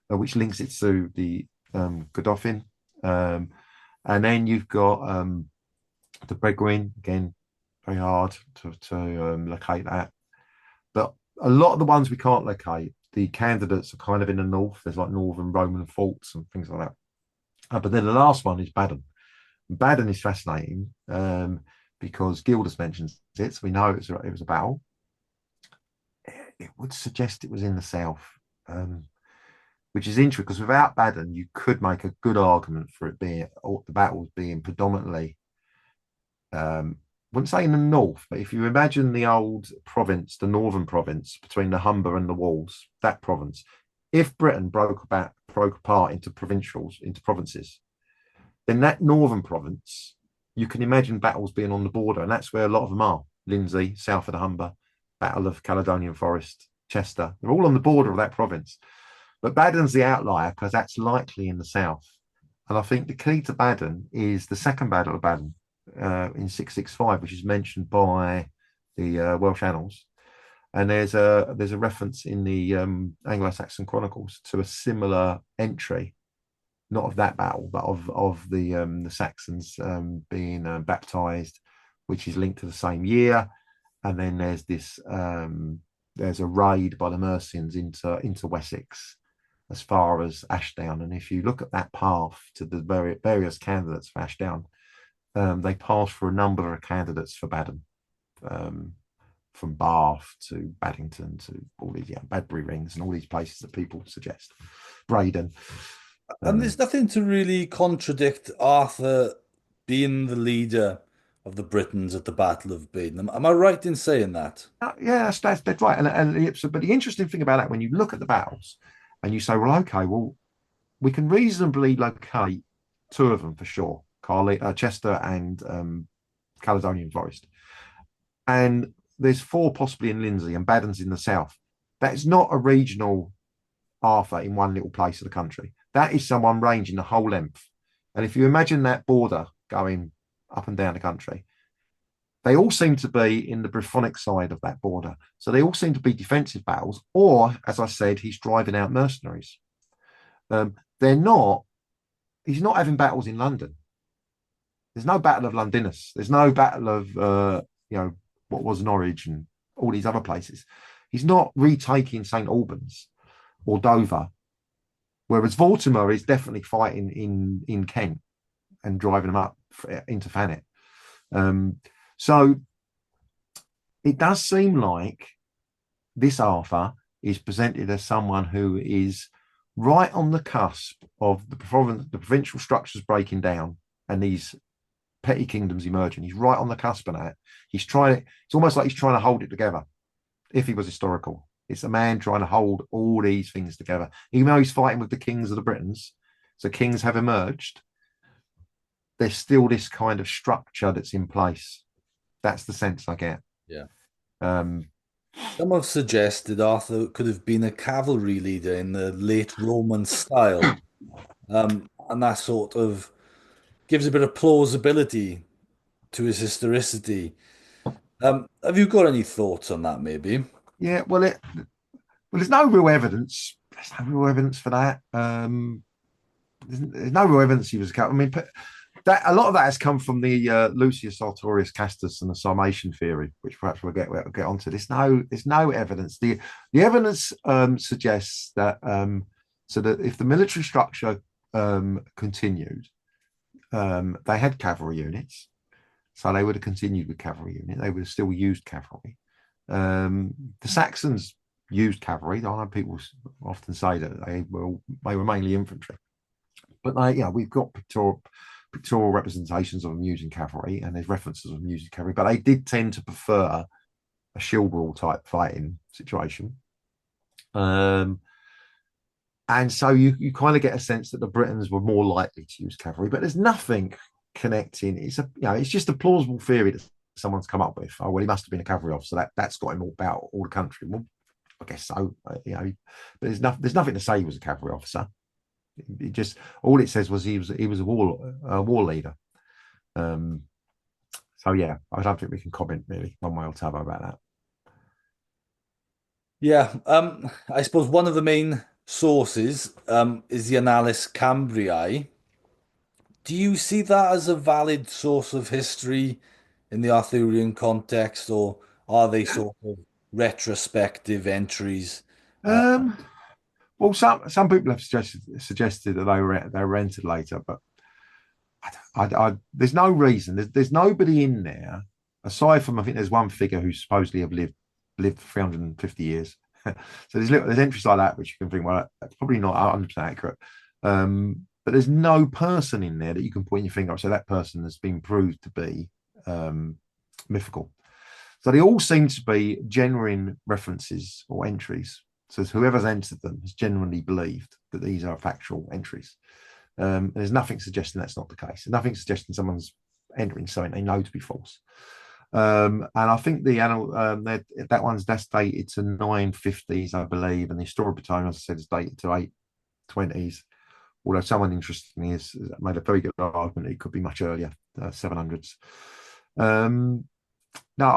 which links it to the Godolphin. And then you've got the Bedouin, again, very hard to locate that. But a lot of the ones we can't locate, the candidates are kind of in the north. There's like northern Roman forts and things like that. But then the last one is Baden. Baden is fascinating because Gildas mentions it, so we know it was a battle. It would suggest it was in the south, which is interesting because without Baden, you could make a good argument for it being the battles being predominantly, wouldn't say in the north, but if you imagine the old province, the northern province between the Humber and the Walls, that province, if Britain broke apart into provinces, then that northern province, you can imagine battles being on the border, and that's where a lot of them are. Lindsey, south of the Humber, Battle of Caledonian Forest, Chester, they're all on the border of that province. But Baden's the outlier because that's likely in the south. And I think the key to Baden is the second Battle of Baden in 665, which is mentioned by the Welsh annals. And there's a reference in the Anglo-Saxon Chronicles to a similar entry, not of that battle, but of the Saxons being baptized, which is linked to the same year. And then there's a raid by the Mercians into Wessex as far as Ashdown. And if you look at that path to the various candidates for Ashdown, they pass for a number of candidates for Baden, from Bath to Baddington to all these Badbury Rings and all these places that people suggest. Braden. And there's nothing to really contradict Arthur being the leader of the Britons at the Battle of Badon. Am I right in saying that? Yeah, that's right. But the interesting thing about that, when you look at the battles and you say, well, okay, well, we can reasonably locate two of them for sure, Chester and Caledonian Forest. And there's four possibly in Lindsey, and Baden's in the south. That is not a regional Arthur in one little place of the country. That is someone ranging the whole length. And if you imagine that border going up and down the country, they all seem to be in the Brythonic side of that border. So they all seem to be defensive battles, or, as I said, he's driving out mercenaries. They're not, he's not having battles in London. There's no Battle of Londinus. There's no Battle of, what was Norwich and all these other places. He's not retaking St. Albans or Dover, whereas Vortimer is definitely fighting in Kent and driving them up into Thanet. So it does seem like this Arthur is presented as someone who is right on the cusp of the provincial structures breaking down and these petty kingdoms emerging. He's right on the cusp of that. It's almost like he's trying to hold it together. If he was historical, it's a man trying to hold all these things together. Even though he's fighting with the kings of the Britons, so kings have emerged, there's still this kind of structure that's in place. That's the sense I get. Yeah. Um, Some have suggested Arthur could have been a cavalry leader in the late Roman style. And that sort of gives a bit of plausibility to his historicity. Have you got any thoughts on that, maybe? yeah, there's no real evidence. There's no real evidence for that. There's no real evidence he was a cavalry. I mean, that a lot of that has come from the Lucius Sartorius Castus and the Sarmatian theory, which perhaps we'll get onto. There's no evidence. The evidence suggests that so that if the military structure continued, they had cavalry units, so they would have continued with cavalry unit. They would have still used cavalry. The Saxons used cavalry. I know people often say that they were mainly infantry, but we've got pictorial representations of them using cavalry, and there's references of them using cavalry, but they did tend to prefer a shield wall type fighting situation. And so you kind of get a sense that the Britons were more likely to use cavalry, but there's nothing connecting. It's just a plausible theory that someone's come up with. Oh well, he must have been a cavalry officer. That's got him all about all the country. Well, I guess so. But there's nothing to say he was a cavalry officer. It just all it says was he was a war leader. Um, so yeah, I don't think we can comment really one way or the other about that. Yeah, I suppose one of the main sources is the Annales Cambriae. Do you see that as a valid source of history in the Arthurian context, or are they sort of retrospective entries? Uh, Um, well, some people have suggested that they were entered later, but there's no reason. There's nobody in there aside from I think there's one figure who supposedly have lived for 350 years. So there's entries like that which you can think, well, that's probably not 100% accurate. But there's no person in there that you can point your finger at. So that person has been proved to be um, mythical. So they all seem to be genuine references or entries. So whoever's entered them has genuinely believed that these are factual entries. There's nothing suggesting that's not the case. Nothing suggesting someone's entering something they know to be false. And I think that's dated to 950s, I believe, and the Historia Britannica, as I said, is dated to 820s. Although someone interestingly has made a very good argument it could be much earlier, 700s. Now,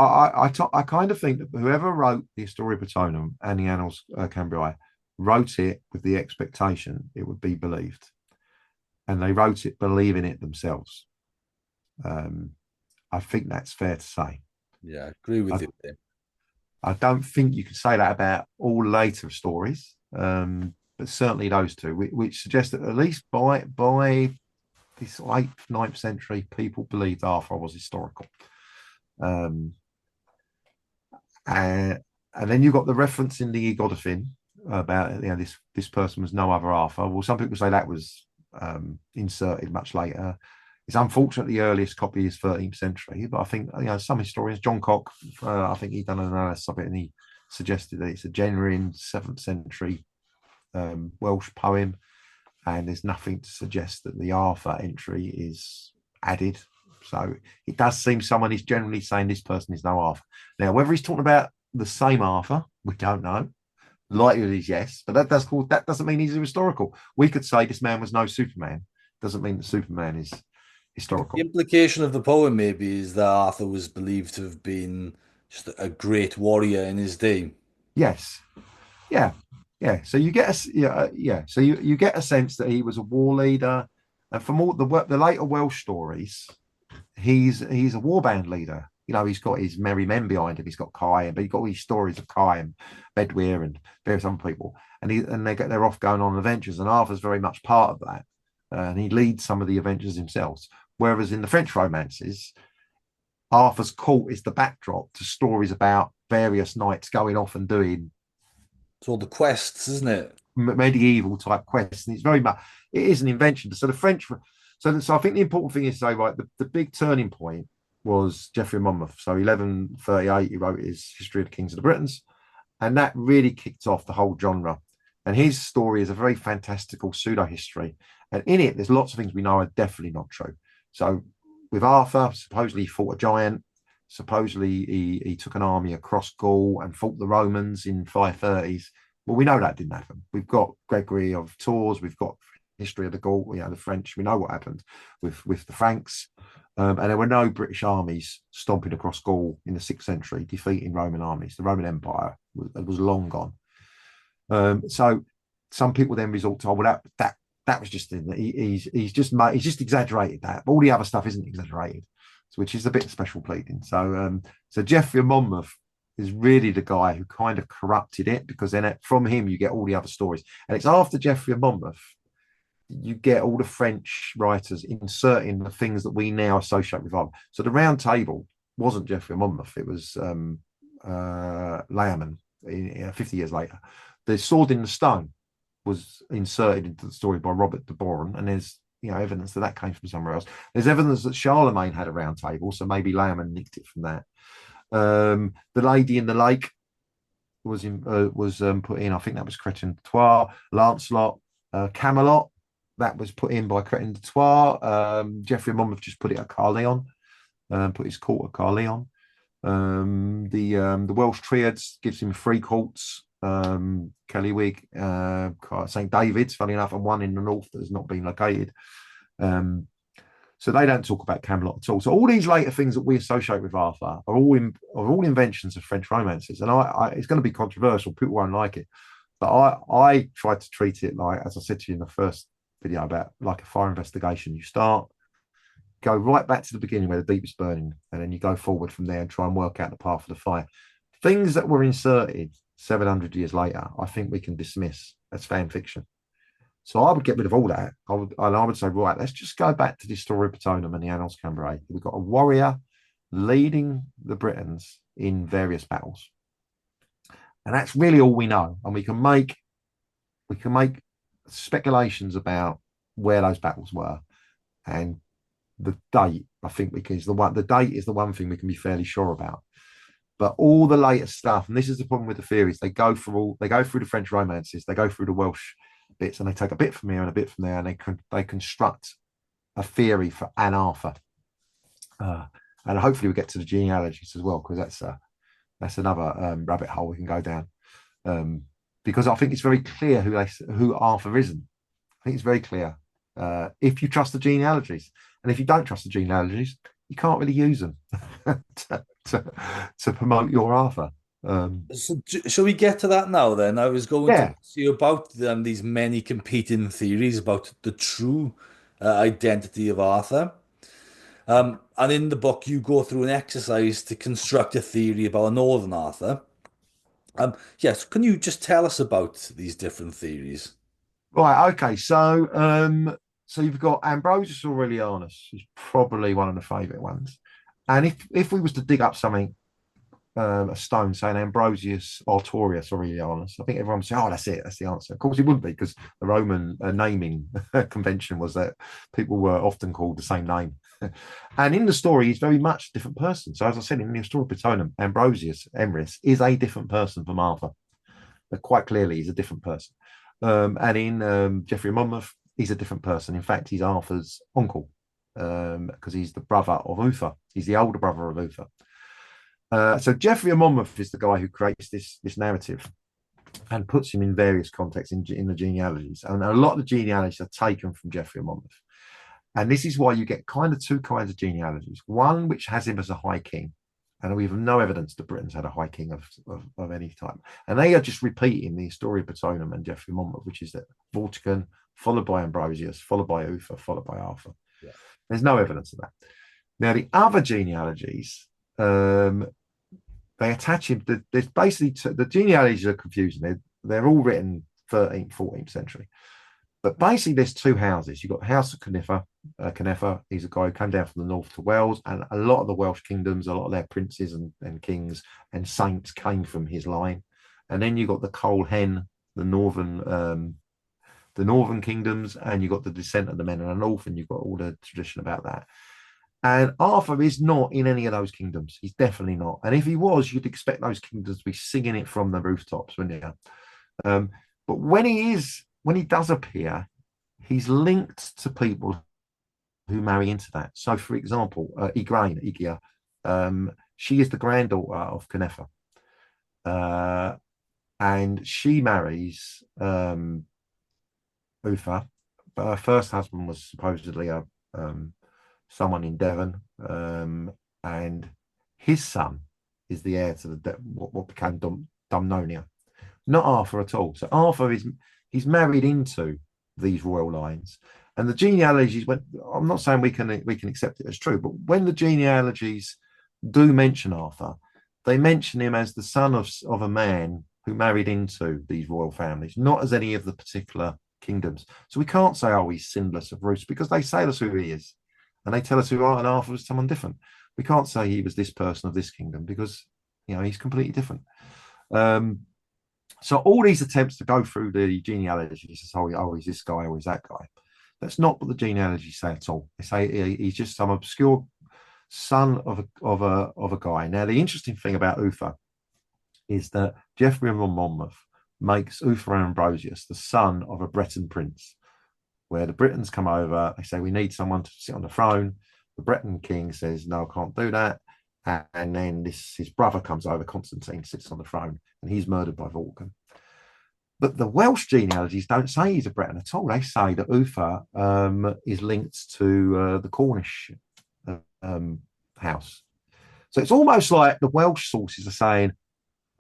I kind of think that whoever wrote the Historia Britonum and the Annals Cambriae wrote it with the expectation it would be believed, and they wrote it believing it themselves. I think that's fair to say. yeah, I agree with I, you there. I don't think you can say that about all later stories, but certainly those two, which suggest that at least by this 8th, 9th century, people believed Arthur was historical. Um, and, and then you've got the reference in the Godolphin about this person was no other Arthur. Well, some people say that was inserted much later. It's unfortunately the earliest copy is 13th century, but I think some historians, John Cock, I think he'd done an analysis of it and he suggested that it's a genuine 7th century Welsh poem, and there's nothing to suggest that the Arthur entry is added. So it does seem someone is generally saying this person is no Arthur. Now, whether he's talking about the same Arthur, we don't know. Likely is yes, but that doesn't mean he's historical. We could say this man was no Superman. Doesn't mean that Superman is The historical. implication of the poem maybe is that Arthur was believed to have been just a great warrior in his day. Yes, yeah, yeah. So you get yeah. So you get a sense that he was a war leader, and from all the later Welsh stories, he's a warband leader. He's got his merry men behind him. He's got Kai, but he's got all these stories of Kai and Bedwyr and various other people, and they're off going on adventures. And Arthur's very much part of that, and he leads some of the adventures himself. Whereas in the French romances, Arthur's court is the backdrop to stories about various knights going off and doing It's all the quests, isn't it? medieval type quests, and it is an invention. So the French, so I think the important thing is to say, right, the big turning point was Geoffrey of Monmouth. So 1138, he wrote his History of the Kings of the Britons, and that really kicked off the whole genre. And his story is a very fantastical pseudo history, and in it, there's lots of things we know are definitely not true. So with Arthur, supposedly he fought a giant. Supposedly he took an army across Gaul and fought the Romans in 530s. Well, we know that didn't happen. We've got Gregory of Tours. We've got history of the Gaul, the French. We know what happened with the Franks. And there were no British armies stomping across Gaul in the 6th century, defeating Roman armies. The Roman Empire was long gone. So some people then resort to, well, that was just he's just exaggerated that, but all the other stuff isn't exaggerated, which is a bit special pleading. So Geoffrey of Monmouth is really the guy who kind of corrupted it, because then from him you get all the other stories, and it's after Geoffrey of Monmouth you get all the French writers inserting the things that we now associate with Ireland. So the Round Table wasn't Geoffrey of Monmouth; it was Layman 50 years later. The Sword in the Stone was inserted into the story by Robert de Boron, and there's evidence that came from somewhere else. There's evidence that Charlemagne had a round table, so maybe Layman nicked it from that. The Lady in the Lake was put in. I think that was Cretin de Troyes. Lancelot, Camelot, that was put in by Cretin de Troyes. Geoffrey of Monmouth just put it at Caerleon, put his court at Caerleon. The Welsh Triads gives him 3 courts. Kellywig, St. David's, funny enough, and one in the north that has not been located. Um, so they don't talk about Camelot at all. So all these later things that we associate with Arthur are all inventions of French romances. And it's going to be controversial. People won't like it. But I tried to treat it like, as I said to you in the first video, about like a fire investigation. You start, go right back to the beginning where the deep is burning, and then you go forward from there and try and work out the path of the fire. Things that were inserted 700 years later, I think we can dismiss as fan fiction. So I would get rid of all that. I would say, right, let's just go back to the story of Patonum and the Annals Cambrai. We've got a warrior leading the Britons in various battles, and that's really all we know. And we can make speculations about where those battles were, and the date. I think we can is the one. The date is the one thing we can be fairly sure about. But all the later stuff, and this is the problem with the theories, they go through the French romances, they go through the Welsh bits, and they take a bit from here and a bit from there, and they construct a theory for Anne Arthur. And hopefully we get to the genealogies as well, because that's another rabbit hole we can go down. Because I think it's very clear who Arthur isn't. I think it's very clear if you trust the genealogies, and if you don't trust the genealogies, you can't really use them to promote your Arthur. So, shall we get to that now then? I was going to Yeah, ask you about these many competing theories about the true identity of Arthur. And in the book, you go through an exercise to construct a theory about a Northern Arthur. Yes, can you just tell us about these different theories? right. Okay. So you've got Ambrosius Aurelianus, who's probably one of the favourite ones. And if we was to dig up something, a stone saying Ambrosius Artorius Aurelianus, I think everyone would say, "Oh, that's it. That's the answer." Of course, it wouldn't be, because the Roman naming convention was that people were often called the same name. And in the story, he's very much a different person. So, as I said, in the story of Patonum, Ambrosius Emrys is a different person from Arthur. But quite clearly, he's a different person. And in Geoffrey of Monmouth, he's a different person. In fact, he's Arthur's uncle, because he's the brother of Uther. He's the older brother of Uther. So Geoffrey of Monmouth is the guy who creates this narrative and puts him in various contexts in the genealogies. And a lot of the genealogies are taken from Geoffrey of Monmouth. And this is why you get kind of two kinds of genealogies. One which has him as a high king, and we have no evidence that Britain's had a high king of any type. And they are just repeating the story of Patonum and Geoffrey of Monmouth, which is that Vortigern, followed by Ambrosius, followed by Uther, followed by Arthur. Yeah. There's no evidence of that. Now, the other genealogies, they attach him. There's basically the genealogies are confusing. They're all written 13th, 14th century. But basically, there's two houses. You've got the House of Cyneffa. Cyneffa, he's a guy who came down from the north to Wales, and a lot of the Welsh kingdoms, a lot of their princes and kings and saints came from his line. And then you got the Cole Hen, the northern kingdoms, and you've got the descent of the men in the north, and you've got all the tradition about that. And Arthur is not in any of those kingdoms. He's definitely not. And if he was, you'd expect those kingdoms to be singing it from the rooftops, wouldn't you? But when he does appear, he's linked to people who marry into that. So, for example, Igraine, she is the granddaughter of Cyneffa. And she marries Uther, but her first husband was supposedly someone in Devon, and his son is the heir to what became Dumnonia, not Arthur at all. So Arthur he's married into these royal lines, and the genealogies. I'm not saying we can accept it as true, but when the genealogies do mention Arthur, they mention him as the son of a man who married into these royal families, not as any of the particular kingdoms. So we can't say, oh, he's sinless of roots, because they tell us who he is. And they tell us who Arthur was someone different. We can't say he was this person of this kingdom, because he's completely different. So all these attempts to go through the genealogies, oh, he's this guy or he's that guy. That's not what the genealogies say at all. They say he's just some obscure son of a guy. Now, the interesting thing about Uther is that Geoffrey of Monmouth makes Uther Ambrosius the son of a Breton prince, where the Britons come over. They say, we need someone to sit on the throne. The Breton king says, no, I can't do that. And then his brother comes over, Constantine, sits on the throne, and he's murdered by Vortigern. But the Welsh genealogies don't say he's a Breton at all. They say that Uther is linked to the Cornish house. So it's almost like the Welsh sources are saying,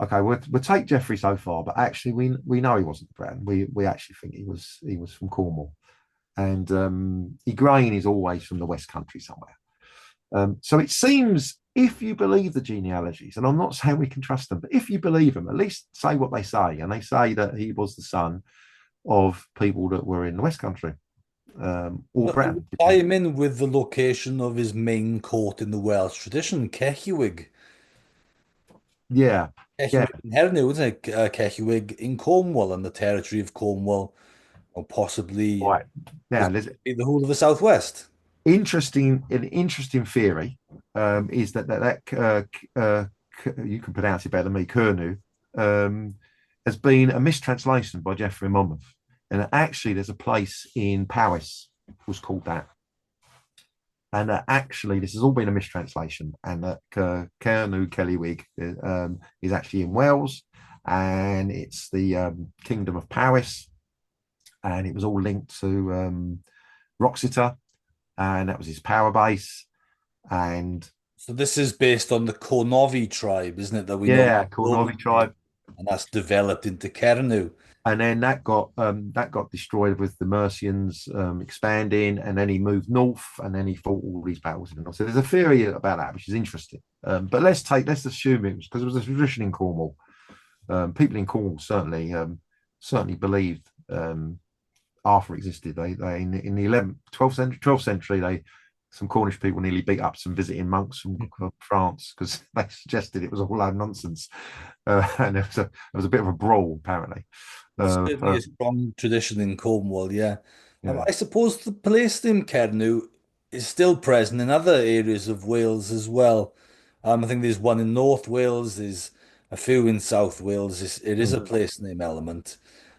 okay, we'll take Geoffrey so far, but actually we know he wasn't Breton. We actually think he was from Cornwall, and Igraine is always from the West Country somewhere. So it seems, if you believe the genealogies, and I'm not saying we can trust them, but if you believe them, at least say what they say, and they say that he was the son of people that were in the West Country or But it would Breton. tie him in with the location of his main court in the Welsh tradition, Cehywig. Yeah, yeah, Cehywig in Hernyw, isn't it? Cehywig in Cornwall and the territory of Cornwall, or possibly right. Now there's be the whole of the southwest. an interesting theory is you can pronounce it better than me, Kernu, has been a mistranslation by Geoffrey Monmouth. And actually, there's a place in Powys was called that. And actually, this has all been a mistranslation. And that Kernu Kellywig is actually in Wales, and it's the Kingdom of Powys, and it was all linked to Roxeter, and that was his power base. And So this is based on the Cornovi tribe, isn't it? That we know yeah, Cornovi tribe, and that's developed into Cernu. and then that got destroyed with the Mercians expanding, and then he moved north, and then he fought all these battles in the north. So there's a theory about that, which is interesting. But let's assume it was because it was a tradition in Cornwall. People in Cornwall certainly believed Arthur existed. They in the 11th, 12th century, some Cornish people nearly beat up some visiting monks from France because they suggested it was all load nonsense, and there was a bit of a brawl apparently. It's certainly a strong tradition in Cornwall, yeah. Yeah, I suppose the place name Cernu is still present in other areas of Wales as well. I think there's one in North Wales, there's a few in South Wales. It is a mm, place name element.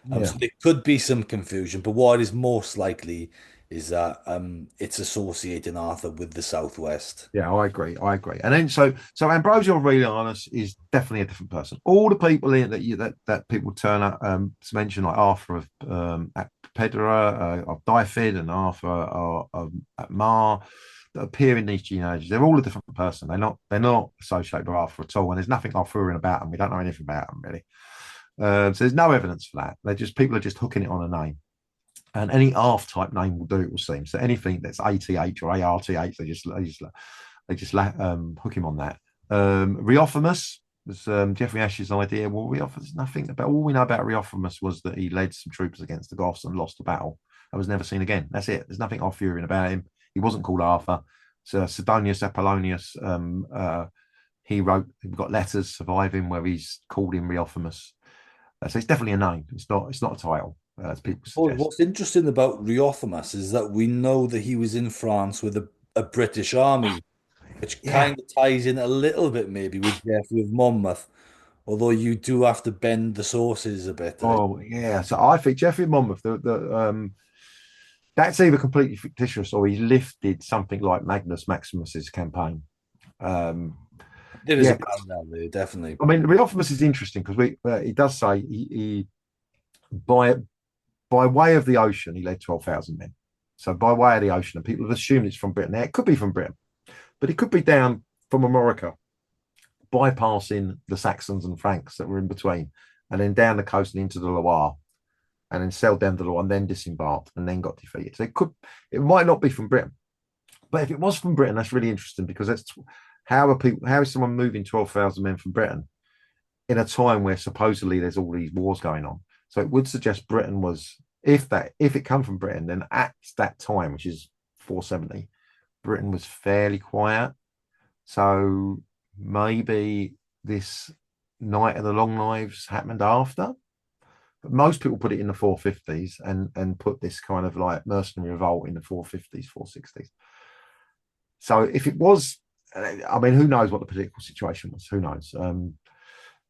yeah. So there could be some confusion, but what is most likely is that it's associating Arthur with the Southwest. Yeah, I agree. I agree. And then so Ambrosio Aurelianus is definitely a different person. All the people in that people turn up to mention, like Arthur of Pedra, of Dyfed, and Arthur at Mar, that appear in these genealogies, they're all a different person. They're not associated with Arthur at all, and there's nothing Arthurian about them. We don't know anything about them really. So there's no evidence for that. People are just hooking it on a name. And any ARF type name will do, it will seem. So anything that's ATH or ARTH, they just hook him on that. Riophilus was Geoffrey Ash's idea. Well, Riophilus, nothing about, all we know about Riophilus was that he led some troops against the Goths and lost the battle. I was never seen again. That's it. There's nothing Arthurian about him. He wasn't called Arthur. So Sidonius Apollonius, we've got letters surviving where he's called him Riophilus. So it's definitely a name. It's not a title, as people Well, suggest. what's interesting about Riothemus is that we know that he was in France with a British army, which Yeah. kind of ties in a little bit maybe with Geoffrey of Monmouth, although you do have to bend the sources a bit. Oh, yeah. So I think Geoffrey Monmouth, that's either completely fictitious or he lifted something like Magnus Maximus's campaign. Um, There is a yeah. parallel there, definitely. I mean, Riophilus is interesting because he does say he by by way of the ocean, he led 12,000 men. So by way of the ocean, and people have assumed it's from Britain. Now, it could be from Britain, but it could be down from America, bypassing the Saxons and Franks that were in between, and then down the coast and into the Loire, and then sailed down the Loire, and then disembarked, and then got defeated. So it might not be from Britain, but if it was from Britain, that's really interesting because that's how is someone moving 12,000 men from Britain in a time where supposedly there's all these wars going on? So it would suggest Britain was, if it come from Britain, then at that time, which is 470, Britain was fairly quiet. So maybe this Night of the Long Knives happened after. But most people put it in the 450s and put this kind of like mercenary revolt in the 450s, 460s. So if it was, I mean, who knows what the political situation was? Who knows?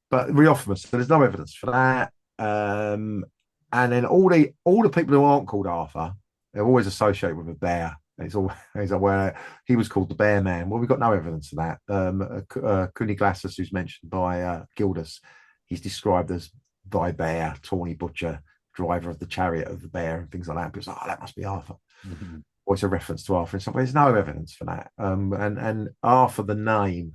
But Riophilus, so there's no evidence for that. And then all the people who aren't called Arthur, they're always associated with a bear. It's always where he was called the Bear Man. Well, we've got no evidence of that. Cuniglassus, who's mentioned by Gildas, he's described as thy bear, tawny butcher, driver of the chariot of the bear, and things like that. People say, oh, that must be Arthur. Mhm. Or it's a reference to Arthur in some way. There's no evidence for that. And Arthur, the name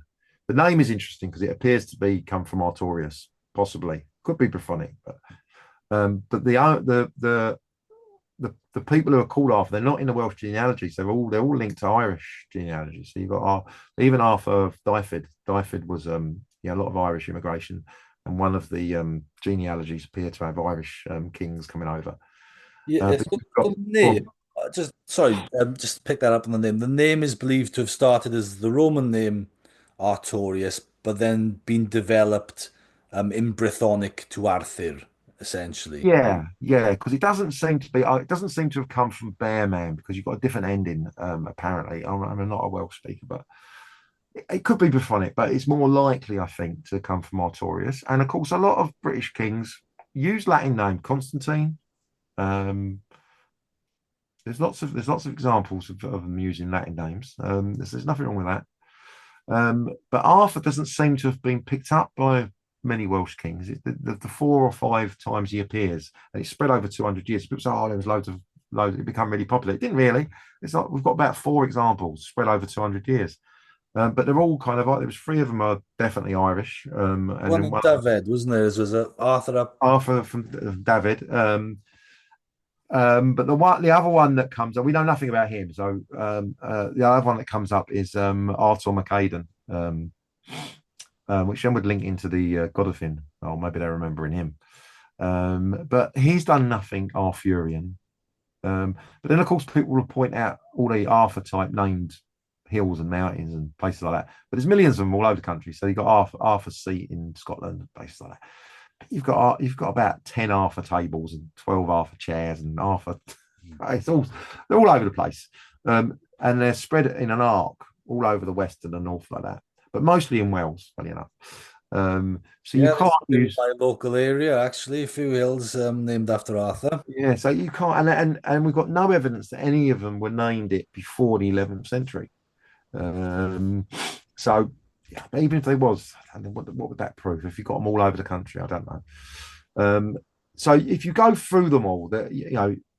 is interesting because it appears to be come from Artorius, possibly. Could be Brythonic, but the people who are called Arthur, they're not in the Welsh genealogies. They're all linked to Irish genealogy. So you've got even Arthur of Dyfed. Dyfed was a lot of Irish immigration, and one of the genealogies appear to have Irish kings coming over. Yeah, But so you've got the name, just sorry, just pick that up on the name. The name is believed to have started as the Roman name Artorius, but then been developed in Brythonic to Arthur, essentially. yeah, because it doesn't seem to have come from Bear Man because you've got a different ending. Apparently, I'm not a Welsh speaker, but it could be Brythonic, but it's more likely, I think, to come from Artorius. And of course, a lot of British kings use Latin name. Constantine. Um, there's lots of examples of them using Latin names. There's nothing wrong with that. But Arthur doesn't seem to have been picked up by many Welsh kings. The 4 or 5 times he appears, and it's spread over 200 years. People say, "Oh, there was loads. It became really popular." It didn't really. It's not. We've got about 4 examples spread over 200 years. But they're all kind of like there was 3 of them are definitely Irish, and One then of one David, wasn't there? There was a Arthur up. Arthur from David. But the other one that comes up, we know nothing about him. So the other one that comes up is Arthur MacAden, which then would link into the Godolphin. Oh, maybe they're remembering him. But he's done nothing Arthurian. But then, of course, people will point out all the Arthur type named hills and mountains and places like that. But there's millions of them all over the country. So you've got Arthur's Seat in Scotland, places like that. You've got about 10 Arthur tables and 12 Arthur chairs and Arthur. They're all over the place, and they're spread in an arc all over the west and the north like that, but mostly in Wales, funny enough. So you Yeah, can't there's in use my local area actually a few hills named after Arthur. yeah, so you can't, and we've got no evidence that any of them were named it before the 11th century. Um, so yeah, even if they was, and what would that prove? If you got them all over the country, I don't know. Um, so if you go through them all, that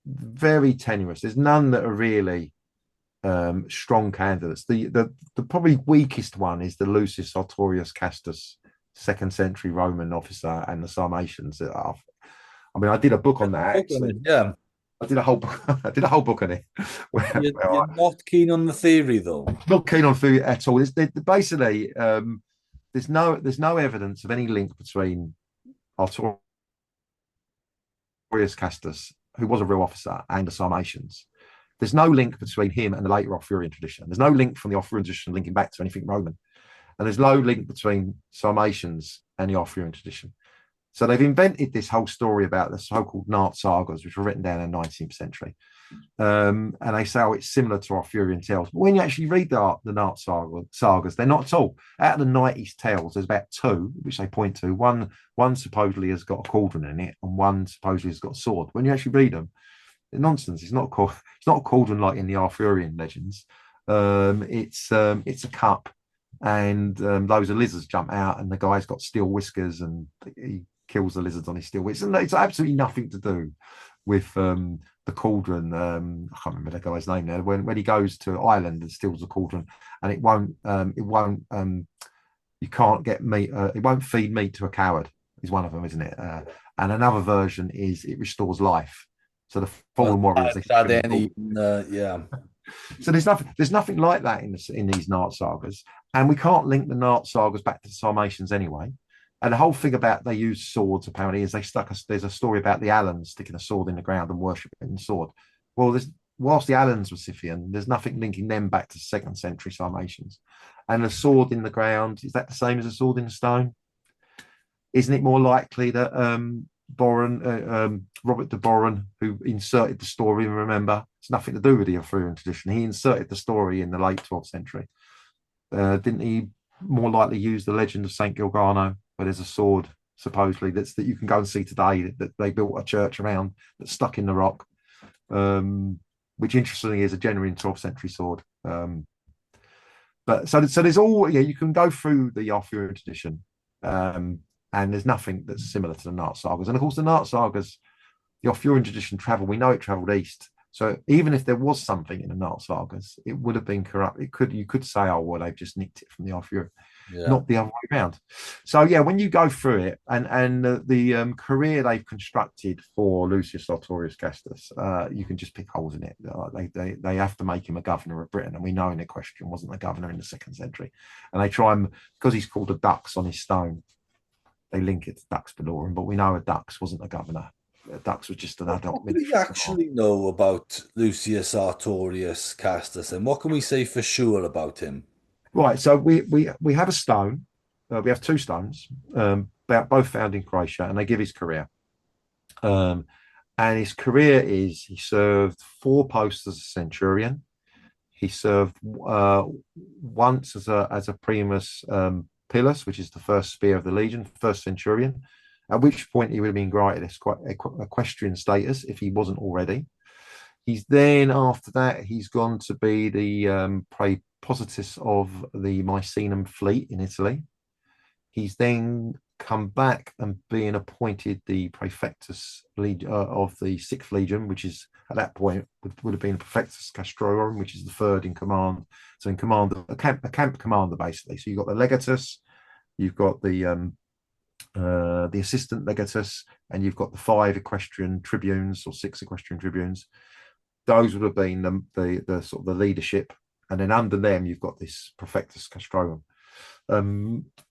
very tenuous. There's none that are really strong candidates. The probably weakest one is the Lucius Artorius Castus, second-century Roman officer, and the Sarmatians. I mean, I did a book on that actually. Yeah, I did a whole book. I did a whole book on it. you're not keen on the theory though. Not keen on food at all. Basically, there's no evidence of any link between Artorius Castus, who was a real officer, and the Sarmatians. There's no link between him and the later Arthurian tradition. There's no link from the Arthurian tradition linking back to anything Roman. And there's no link between Sarmatians and the Arthurian tradition. So they've invented this whole story about the so-called Nart sagas, which were written down in the 19th century. And they say, oh, it's similar to Arthurian tales. But when you actually read the Nart sagas, they're not at all. Out of the 90 tales, there's about 2, which they point to. One supposedly has got a cauldron in it, and one supposedly has got a sword. When you actually read them, they're nonsense. It's not a cauldron like in the Arthurian legends. It's a cup, and loads of lizards jump out, and the guy's got steel whiskers, and he kills the lizards on his steel whiskers. It's absolutely nothing to do with the cauldron. I can't remember the guy's name now. When he goes to Ireland and steals the cauldron, and you can't get meat. It won't feed meat to a coward. Is one of them, isn't it? And another version is it restores life. So the fallen warriors. Yeah. So there's nothing like that in these Nart sagas, and we can't link the Nart sagas back to the Sarmatians anyway. And the whole thing about they use swords apparently is there's a story about the Alans sticking a sword in the ground and worshipping the sword. Well, whilst the Alans were Scythian, there's nothing linking them back to second-century Sarmatians. And a sword in the ground, is that the same as a sword in the stone? Isn't it more likely that Robert de Boron, who inserted the story, remember, it's nothing to do with the Arthurian tradition. He inserted the story in the late 12th century. Didn't he more likely use the legend of St. Gilgano, where there's a sword, supposedly, that you can go and see today, that they built a church around that's stuck in the rock, which interestingly is a genuine 12th century sword. But so there's all, you can go through the Arthurian tradition. and there's nothing that's similar to the Nart sagas. And of course, the Nart sagas, the Arthurian tradition traveled. We know it travelled east. So even if there was something in the Nart sagas, it would have been corrupt. You could say, oh well, they've just nicked it from the Arthurian, Yeah. not the other way around. So yeah, when you go through it, and the career they've constructed for Lucius Sartorius Castus, you can just pick holes in it. They have to make him a governor of Britain, and we know in the question wasn't a governor in the 2nd century, and they try and, because he's called a Dux on his stone, they link it to Dux Belorum, but we know a Dux wasn't a governor. Dux was just an adult What do we military command. actually know about Lucius Artorius Castus, and what can we say for sure about him? Right, so we have a stone. We have two stones. They're both found in Croatia, and they give his career. Um, and his career is he served 4 posts as a centurion. He served once as a primus pilus, which is the first spear of the legion, first centurion. At which point he would have been granted equestrian status if he wasn't already. He's then, after that, he's gone to be the praepositus of the Mycenum fleet in Italy. He's then come back and being appointed the praefectus of the 6th Legion, which is at that point would have been praefectus castrorum, which is the 3rd in command. So in command, a camp commander basically. So you've got the legatus, you've got the assistant legatus, and you've got the 5 equestrian tribunes or 6 equestrian tribunes. Those would have been the sort of the leadership, and then under them you've got this praefectus castrorum.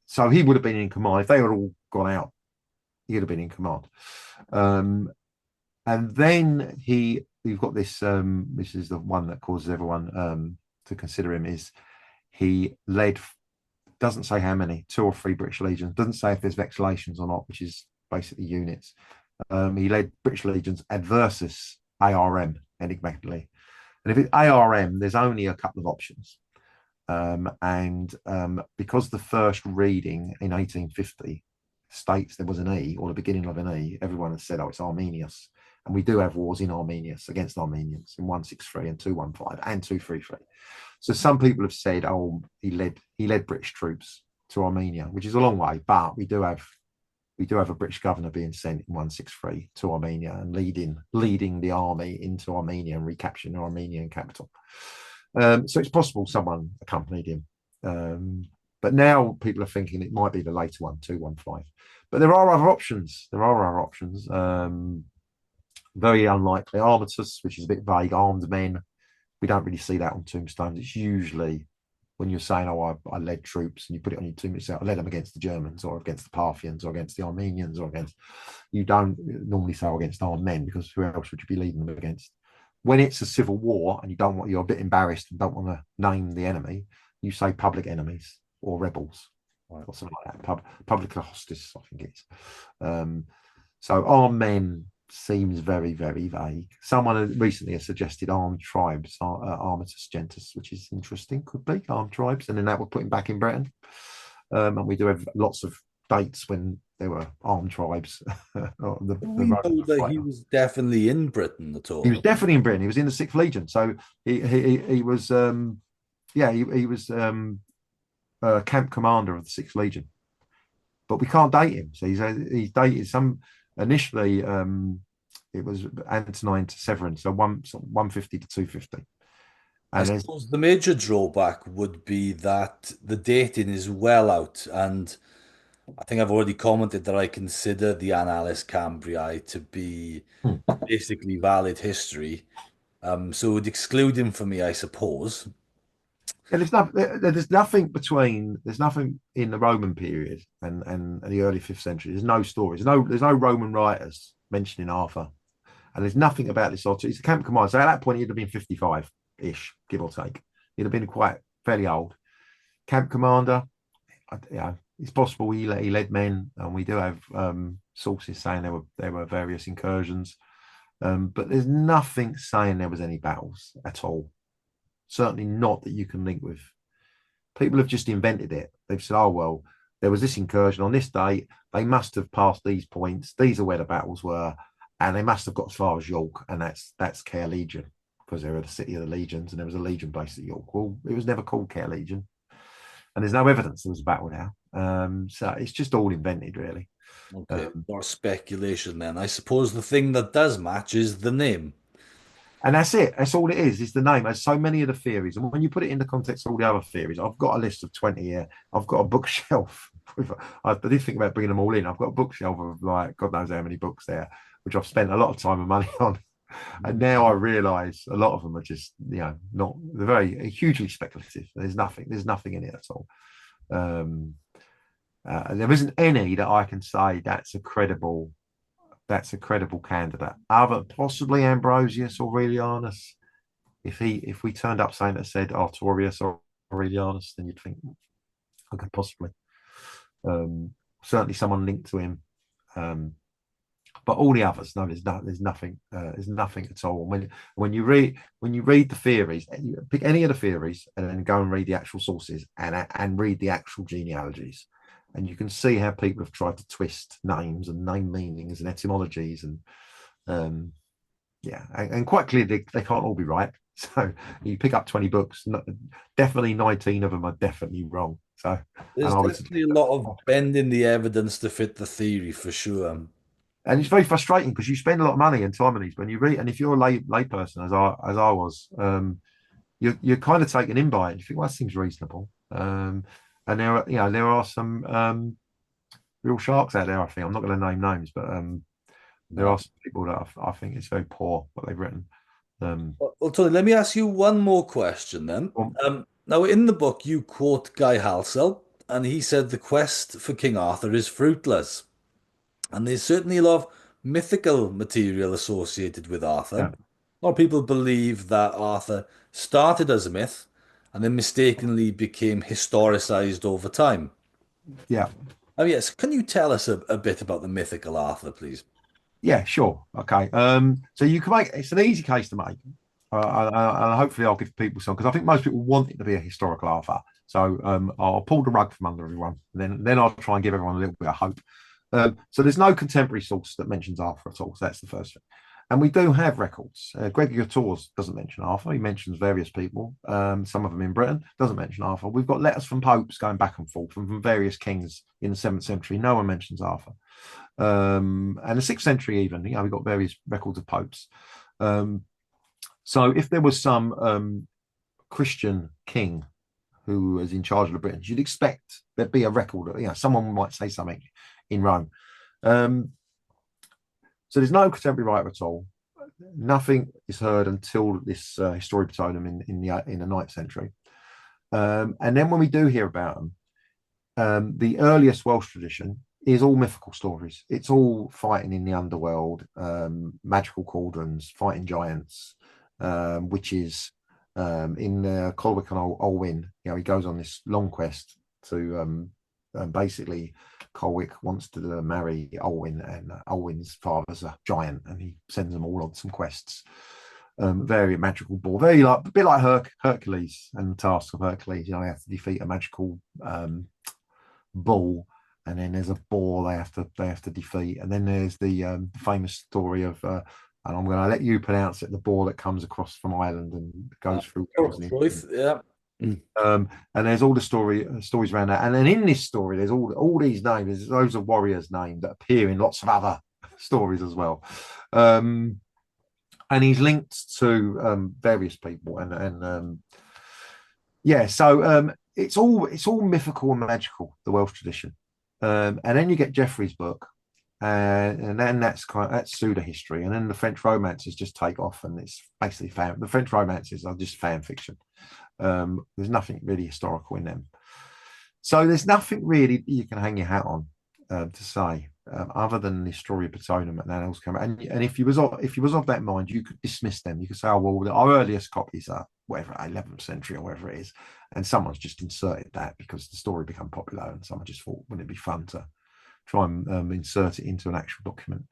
So he would have been in command if they had all gone out. He would have been in command, and then you've got this. This is the one that causes everyone to consider him. Is he led? Doesn't say how many, 2 or 3 British legions. Doesn't say if there's vexations or not, which is basically units. He led British legions adversus ARM enigmatically, and if it's ARM, there's only a couple of options. Because the first reading in 1850 states there was an E or the beginning of an E, everyone has said, oh, it's Arminius. And we do have wars in Arminius against Armenians in 163 and 215 and 233. So some people have said, oh, he led British troops to Armenia, which is a long way, but we do have a British governor being sent in 163 to Armenia and leading the army into Armenia and recapturing the Armenian capital. So it's possible someone accompanied him. But now people are thinking it might be the later one, 215. But there are other options. Very unlikely. Armatus, which is a bit vague, armed men. We don't really see that on tombstones. It's usually when you're saying, oh, I led troops, and you put it on your tomb, I led them against the Germans or against the Parthians or against the Armenians or against, you don't normally say against armed men, because who else would you be leading them against? When it's a civil war and you're a bit embarrassed and don't want to name the enemy, you say public enemies or rebels, right, or something like that. Publica hostis, I think it's. So armed men seems very, very vague. Someone recently has suggested armed tribes, armatus gentis, which is interesting. Could be armed tribes, and then that would put him back in Britain. And we do have lots of dates when there were armed tribes. We know that he was definitely in Britain at all. He was definitely in Britain. He was in the 6th Legion, so he was he was camp commander of the 6th Legion. But we can't date him. So he's dated some initially. It was Antonine to Severin, so 150 to 250. I suppose the major drawback would be that the dating is well out, and I think I've already commented that I consider the Annales Cambriae to be basically valid history. So it would exclude him for me, I suppose. Yeah, there's nothing in the Roman period and the early 5th century. There's no stories. There's no Roman writers mentioning Arthur, and there's nothing about this sort of. He's a camp commander. So at that point, he'd have been 55-ish, give or take. He'd have been quite fairly old. Camp commander. It's possible he led men, and we do have sources saying there were various incursions, but there's nothing saying there was any battles at all. Certainly not that you can link with. People have just invented it. They've said, oh, well, there was this incursion on this date. They must have passed these points. These are where the battles were. And they must have got as far as York. And that's Care Legion, because they were the city of the legions and there was a legion based at York. Well, it was never called Care Legion. and there's no evidence there was a battle now. So it's just all invented, really. Okay, Um, more speculation then. I suppose the thing that does match is the name. and that's it. That's all it is the name. There's so many of the theories. And when you put it in the context of all the other theories, I've got a list of 20 here. I've got a bookshelf. I did think about bringing them all in. I've got a bookshelf of like, God knows how many books there, which I've spent a lot of time and money on. And now I realize a lot of them are just, not, they're very hugely speculative. There's nothing in it at all. There isn't any that I can say that's a credible candidate. Other possibly Ambrosius Aurelianus. If we turned up saying that said Artorius or Aurelianus, then you'd think, okay, possibly. Certainly someone linked to him. But all the others, no, there's nothing. There's nothing at all. When you read the theories, you pick any of the theories and then go and read the actual sources and read the actual genealogies, and you can see how people have tried to twist names and name meanings and etymologies and and quite clearly they can't all be right. So you pick up 20 books, definitely 19 of them are definitely wrong. So, and There's I would definitely suggest a lot of bending the evidence to fit the theory for sure. and it's very frustrating because you spend a lot of money and time on these when you read, and if you're a lay person as I was, you're kind of taken in by it. You think, well, that seems reasonable. And there are some real sharks out there. I think I'm not going to name names, but there No. are some people that I think it's very poor what they've written. Well, Tony, let me ask you one more question then. Well, Now, in the book, you quote Guy Halsell, and he said the quest for King Arthur is fruitless. And there's certainly a lot of mythical material associated with Arthur. yeah, A lot of people believe that Arthur started as a myth and then mistakenly became historicized over time. yeah, Oh, yes. Can you tell us a bit about the mythical Arthur, please? yeah, sure, okay. So you can make it's an easy case to make, and hopefully I'll give people some because I think most people want it to be a historical Arthur. So I'll pull the rug from under everyone, and then I'll try and give everyone a little bit of hope. So there's no contemporary source that mentions Arthur at all. So that's the first thing. And we do have records. Gregory of Tours doesn't mention Arthur. He mentions various people, some of them in Britain, doesn't mention Arthur. We've got letters from popes going back and forth from various kings in the 7th century. No one mentions Arthur. And the 6th century even, we've got various records of popes. So if there was some Christian king who was in charge of the Britons, you'd expect there'd be a record. Someone might say something in Rome. So there's no contemporary writer at all. Nothing is heard until this Historia Botanum in the 9th century. And then when we do hear about them, the earliest Welsh tradition is all mythical stories. It's all fighting in the underworld, magical cauldrons, fighting giants, witches. In Colwick and Olwyn, he goes on this long quest to basically Colwick wants to marry Olwyn, and Olwyn's father's a giant, and he sends them all on some quests. Very magical ball, very like a bit like Hercules and the task of Hercules. They have to defeat a magical bull, and then there's a boar they have to defeat, and then there's the famous story of and I'm going to let you pronounce it, the boar that comes across from Ireland and goes through Truth, yeah. and there's all the stories around that, and then in this story there's all these names, there's loads of warriors named that appear in lots of other stories as well, and he's linked to various people, and so it's all mythical and magical, the Welsh tradition, and then you get Geoffrey's book, and then that's pseudo history, and then the French romances just take off, and it's basically the French romances are just fan fiction. There's nothing really historical in them, so there's nothing really you can hang your hat on to say other than the Historia Botanum and Annals come. And if you was of that mind, you could dismiss them. You could say, oh well, our earliest copies are whatever 11th century or whatever it is, and someone's just inserted that because the story became popular, and someone just thought, wouldn't it be fun to try and insert it into an actual document.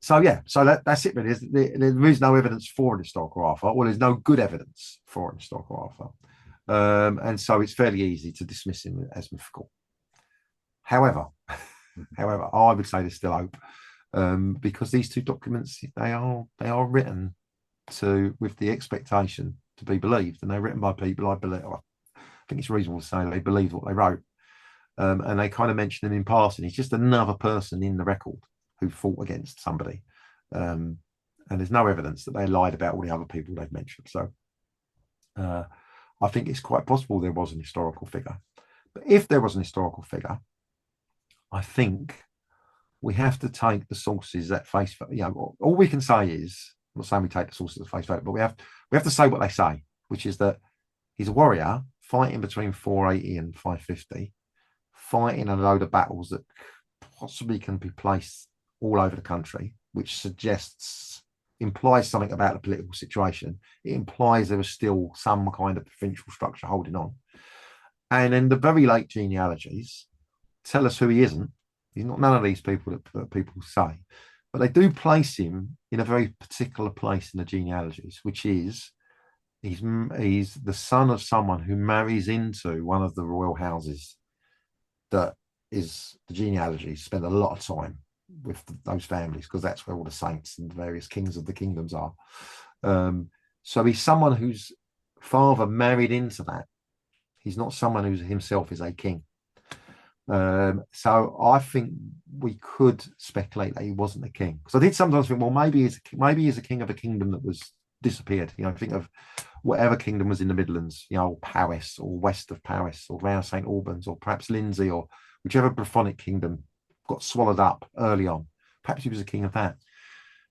So that's it really. There is no evidence for an historical Arthur, or there's no good evidence for an historical Arthur, and so it's fairly easy to dismiss him as mythical. However, I would say there's still hope, because these two documents they are written with the expectation to be believed, and they're written by people I believe. I think it's reasonable to say they believed what they wrote, and they kind of mention him in passing. He's just another person in the record who fought against somebody, um, and there's no evidence that they lied about all the other people they've mentioned. So uh, I think it's quite possible there was an historical figure. But if there was an historical figure, I think we have to take the sources at face value. You know, all we can say is, I'm not saying we take the sources at face value, but we have to say what they say, which is that he's a warrior fighting between 480 and 550, fighting a load of battles that possibly can be placed all over the country, which implies something about the political situation. It implies there was still some kind of provincial structure holding on. And in the very late genealogies, tell us who he isn't. He's not none of these people that people say, but they do place him in a very particular place in the genealogies, which is he's the son of someone who marries into one of the royal houses that is the genealogies spend a lot of time with those families because that's where all the saints and various kings of the kingdoms are. So he's someone whose father married into that. He's not someone who himself is a king. So I think we could speculate that he wasn't a king. Because I did sometimes think, well, maybe he's a king of a kingdom that was disappeared. You know, think of whatever kingdom was in the Midlands, you know, Powys or west of Powys or around St Albans or perhaps Lindsey or whichever Brythonic kingdom got swallowed up early on. Perhaps he was a king of that.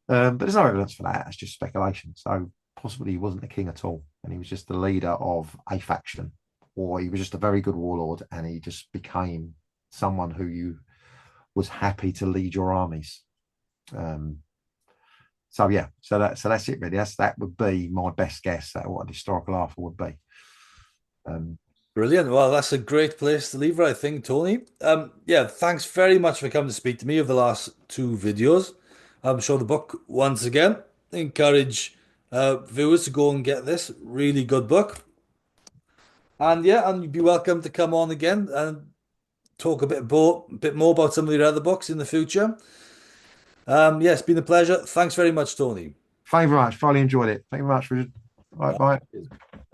But there's no evidence for that. It's just speculation. So possibly he wasn't a king at all. And he was just the leader of a faction, or he was just a very good warlord and he just became someone who you was happy to lead your armies. So yeah, so that's it really. That would be my best guess at what a historical Arthur would be. Brilliant. Well, that's a great place to leave it, I think, Tony. Yeah, thanks very much for coming to speak to me over the last two videos. I'm sure the book, once again, encourage viewers to go and get this really good book. And yeah, and you'd be welcome to come on again and talk a bit more about some of your other books in the future. Yeah, it's been a pleasure. Thanks very much, Tony. Thank you very much. Thoroughly enjoyed it. Thank you very much, Richard. Right, bye.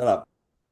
Ta-ra.